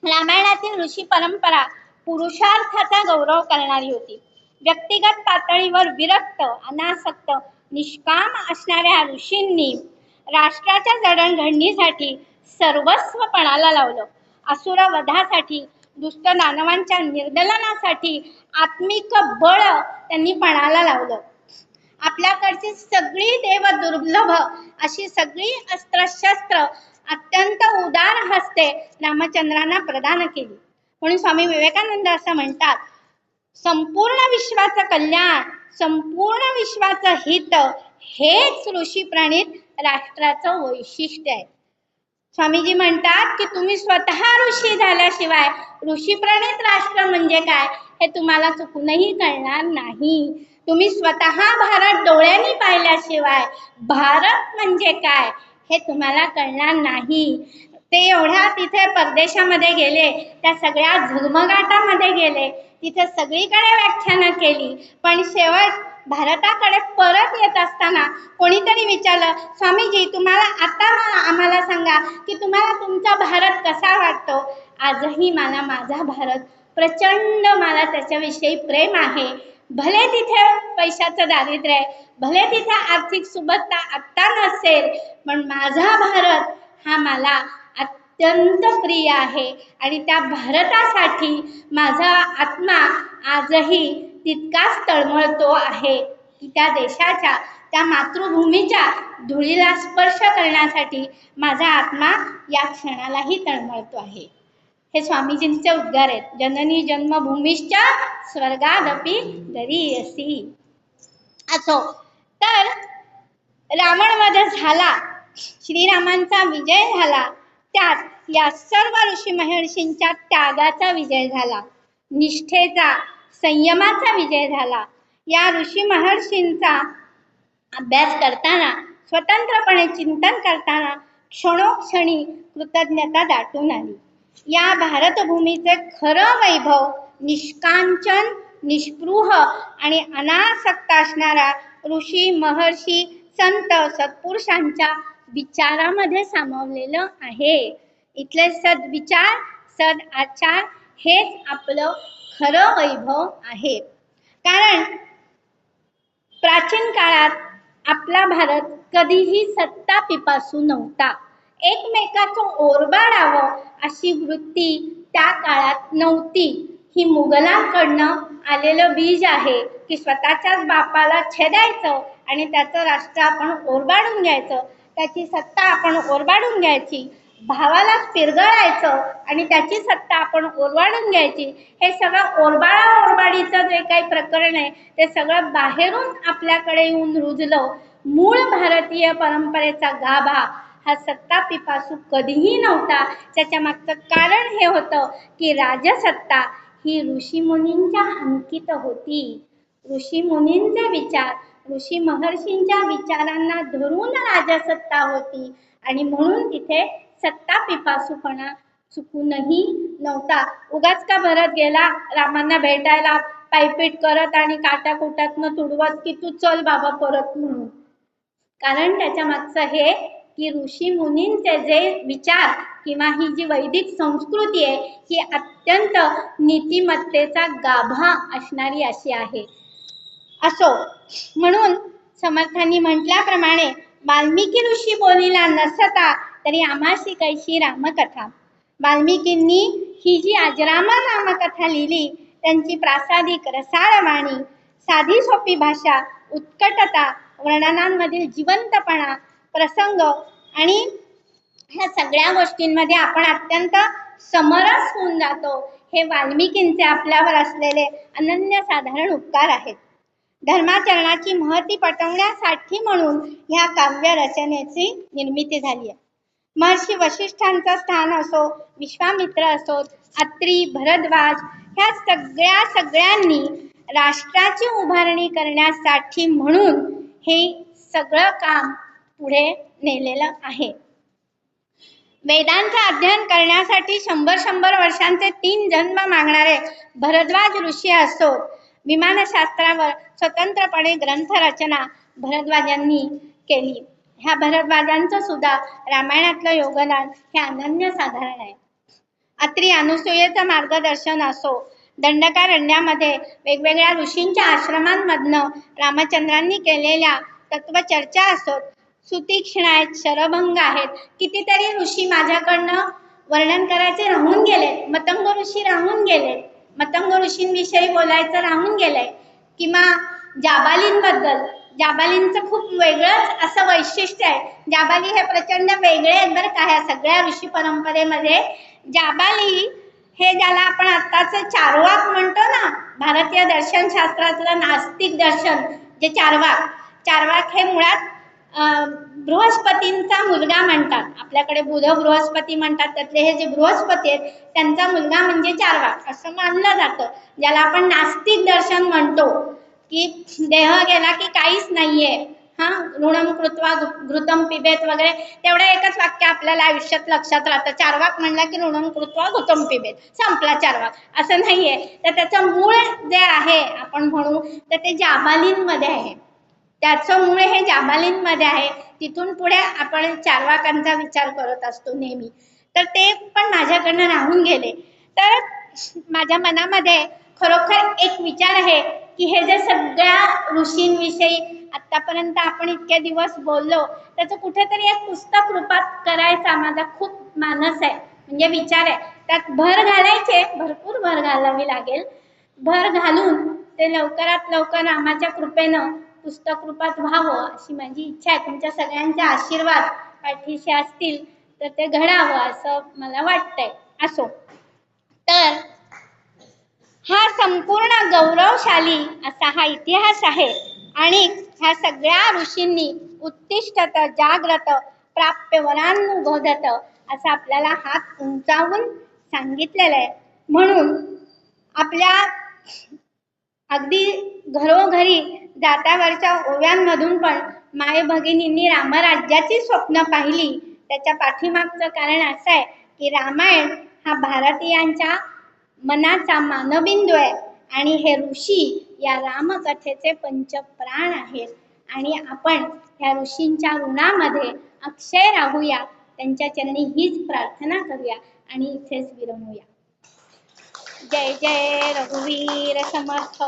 रामायणातील ऋषी परंपरा पुरुषार्थाचा गौरव करणारी होती. व्यक्तिगत पातळीवर विरक्त, अनासक्त, निष्काम असणाऱ्या ऋषींनी राष्ट्राच्या जडणघडणीसाठी सर्वस्व पणाला लावलं. असुर वधासाठी, दुष्ट दानवांच्या निर्दलनासाठी आत्मिक बळ त्यांनी पणाला लावलं. आपल्याकडची सगळी देव दुर्लभ अशी सगळी अस्त्रशस्त्र अत्यंत उदार हस्ते रामचंद्रांना प्रदान केली. म्हणून स्वामी विवेकानंद असं म्हणतात, संपूर्ण विश्वाचं कल्याण, संपूर्ण विश्वाचं हित हेच ऋषी प्रणीत राष्ट्राचं वैशिष्ट्य आहे. स्वामीजी म्हणतात की तुम्ही स्वतः ऋषी झाल्याशिवाय ऋषी प्रणीत राष्ट्र म्हणजे काय हे तुम्हाला चुकूनही कळणार नाही. तुम्ही स्वतः भारत डोळ्यांनी पाहिल्याशिवाय भारत म्हणजे काय हे तुम्हाला कळणार नाही. ते एवढ्या तिथे परदेशामध्ये गेले, त्या सगळ्या झगमगाटामध्ये गेले, तिथे सगळीकडे व्याख्यानं केली, पण शेवट भारताकडे परत येत असताना कोणीतरी विचारलं, स्वामीजी तुम्हाला आता आम्हाला सांगा की तुम्हाला तुमचा भारत कसा वाटतो. आजही मला माझा भारत प्रचंड, मला त्याच्याविषयी प्रेम आहे. भले तिथे पैशाचं दारिद्र्य आहे, भले तिथे आर्थिक सुबत्ता आत्ता नसेल, पण माझा भारत हा मला अत्यंत प्रिय आहे आणि त्या भारतासाठी माझा आत्मा आजही तितकाच तळमळतो आहे की त्या देशाच्या, त्या मातृभूमीच्या धुळीला स्पर्श करण्यासाठी माझा आत्मा या क्षणालाही तळमळतो आहे. हे स्वामीजींचे उद्गार आहेत. जननी जन्मभूमीश्च स्वर्गादपि गरीयसी. असो, तर रावणवध झाला, श्रीरामांचा विजय झाला, त्यात या सर्व ऋषी महर्षींच्या त्यागाचा विजय झाला, निष्ठेचा, संयमाचा विजय झाला. या ऋषी महर्षींचा अभ्यास करताना, स्वतंत्रपणे चिंतन करताना क्षणोक्षणी कृतज्ञता दाटून आली. या भारतभूमीचे खरं वैभव निष्कांचन, निष्पृह आणि अनासक्त असणारा ऋषी, महर्षी, संत, सत्पुरुषांच्या विचारामध्ये सामावलेलं आहे. इथले सद्विचार, सद आचार हेच आपलं खरं वैभव आहे. कारण प्राचीन काळात आपला भारत कधीही सत्ता पिपासू नव्हता. एकमेकाचं ओरबाडावं अशी वृत्ती त्या काळात नव्हती. ही मुघलांकडनं आलेलं बीज आहे की स्वतःच्याच बापाला छेदायचं आणि त्याचं राष्ट्र आपण ओरबाडून घ्यायचं, त्याची सत्ता आपण ओरबाडून घ्यायची, भावालाच पिरगळायचं आणि त्याची सत्ता आपण ओरबाडून घ्यायची. हे सगळं ओरबाडीचं जे काही प्रकरण आहे ते सगळं बाहेरून आपल्याकडे येऊन रुजलं. मूळ भारतीय परंपरेचा गाभा हा सत्ता पिपासू कधीही नव्हता. त्याच्या मागचं कारण हे होतं की राजसत्ता ही ऋषीमुनींच्या अंकित होती. ऋषीमुनींचे विचार, ऋषी महर्षींच्या विचारांना धरून राजसत्ता होती आणि म्हणून तिथे सत्ता पिपासूपणा चुकूनही नव्हता. उगाच का भरत गेला रामांना भेटायला पायपीट करत आणि काटाकुटातनं तुडवत की तू चल बाबा परत म्हणून. कारण त्याच्या मागचं हे की ऋषी मुनींचे जे विचार किंवा ही जी वैदिक संस्कृती आहे ही अत्यंत नीतिमत्तेचा गाभा असणारी अशी आहे. असो, म्हणून समर्थांनी म्हटल्याप्रमाणे वाल्मिकी ऋषी बोलिला नसता तरी आम्हाशी कैशी रामकथा. वाल्मिकींनी ही जी अजरामर रामकथा लिहिली त्यांची प्रासादिक रसाळ वाणी, साधी सोपी भाषा, उत्कटता, वर्णनांमधील जिवंतपणा, प्रसंग आणि ह्या सगळ्या गोष्टींमध्ये आपण अत्यंत समरस होऊन जातो. हे वाल्मिकींचे आपल्यावर असलेले अनन्यसाधारण उपकार आहेत. धर्माचरणाची महती पटवण्यासाठी म्हणून ह्या काव्य रचनेची निर्मिती झाली आहे. महर्षी वशिष्ठांचं स्थान असो, विश्वामित्र असो, अत्री, भरद्वाज ह्या सगळ्यांनी राष्ट्राची उभारणी करण्यासाठी म्हणून हे सगळं काम पुढे नेलेलं आहे. वेदांचं अध्ययन करण्यासाठी 100 वर्षांचे 3 जन्म मागणारे भरद्वाज ऋषी असोत, विमानशास्त्रावर स्वतंत्रपणे ग्रंथ रचना भरद्वाजांनी केली. ह्या भरद्वाजांचं सुद्धा रामायणातलं योगदान हे अनन्यसाधारण आहे. अत्री अनुसूयेचं मार्गदर्शन असो, दंडकारण्यामध्ये वेगवेगळ्या ऋषींच्या आश्रमांमधनं रामचंद्रांनी केलेल्या तत्वचर्चा असोत, सुतीक्ष्ण आहेत, शरभंग आहेत. कितीतरी ऋषी माझ्याकडनं वर्णन करायचे राहून गेले. मतंग ऋषी राहून गेले, मतंग ऋषींविषयी बोलायचं राहून गेलंय. किंवा जाबालींबद्दल, जाबालींचं खूप वेगळंच असं वैशिष्ट्य आहे. जाबाली हे प्रचंड वेगळे आहेत बरं का ह्या सगळ्या ऋषी परंपरेमध्ये. जाबाली हे ज्याला आपण आत्ताचं चार्वाक म्हणतो ना, भारतीय दर्शनशास्त्रातलं नास्तिक दर्शन जे चार्वाक हे मुळात बृहस्पतींचा मुलगा म्हणतात. आपल्याकडे बुध बृहस्पती म्हणतात, त्यातले हे जे बृहस्पती आहेत त्यांचा मुलगा म्हणजे चार्वाक असं मानलं जातं. ज्याला आपण नास्तिक दर्शन म्हणतो की देह गेला की काहीच नाहीये, ऋणम कृत्वा घृतम पिबेत वगैरे, तेवढं एकच वाक्य आपल्याला आयुष्यात लक्षात राहतं. चार्वाक म्हणला की ऋणम कृत्वा घृतम पिबेत, संपला चार्वाक, असं नाहीये. तर त्याचं मूळ जे आहे आपण म्हणू तर ते जाबालींमध्ये आहे. त्याचं मूळ हे जाबालींमध्ये आहे. तिथून पुढे आपण चार्वाकांचा विचार करत असतो नेहमी. तर ते पण माझ्याकडनं राहून गेले. तर माझ्या मनामध्ये खरोखर एक विचार आहे की हे जे सगळ्या ऋषींविषयी आतापर्यंत आपण इतके दिवस बोललो त्याचं कुठेतरी एक पुस्तक रूपात करायचा माझा खूप मानस आहे, म्हणजे विचार आहे. त्यात भर घालायचे, भरपूर भर घालावी लागेल. भर घालून ते लवकरात लवकर रामाच्या कृपेनं पुस्तक रूपात व्हावं अशी माझी इच्छा आहे. तुमच्या सगळ्यांचे आशीर्वाद पाठीशी असतील तर ते घडावं असं मला वाटतंय. असो, तर हा संपूर्ण गौरवशाली असा हा इतिहास आहे आणि ह्या सगळ्या ऋषींनी उत्तिष्ठत जाग्रत प्राप्य वरानुबोधत असं आपल्याला हात उंचावून सांगितलेलं आहे. म्हणून आपल्या अगदी घरोघरी जात्यावरच्या ओव्यांमधून पण माय भगिनींनी रामराज्याची स्वप्न पाहिली. त्याच्या पाठीमागचं कारण असं आहे की रामायण हा भारतीयांच्या मनाचा मानबिंदू आहे आणि हे ऋषी या रामकथेचे पंचप्राण आहेत आणि आपण ह्या ऋषींच्या ऋणामध्ये अक्षय राहूया, त्यांच्या चरणी हीच प्रार्थना करूया आणि इथेच विरमूया. जय जय रघुवीर समर्थ.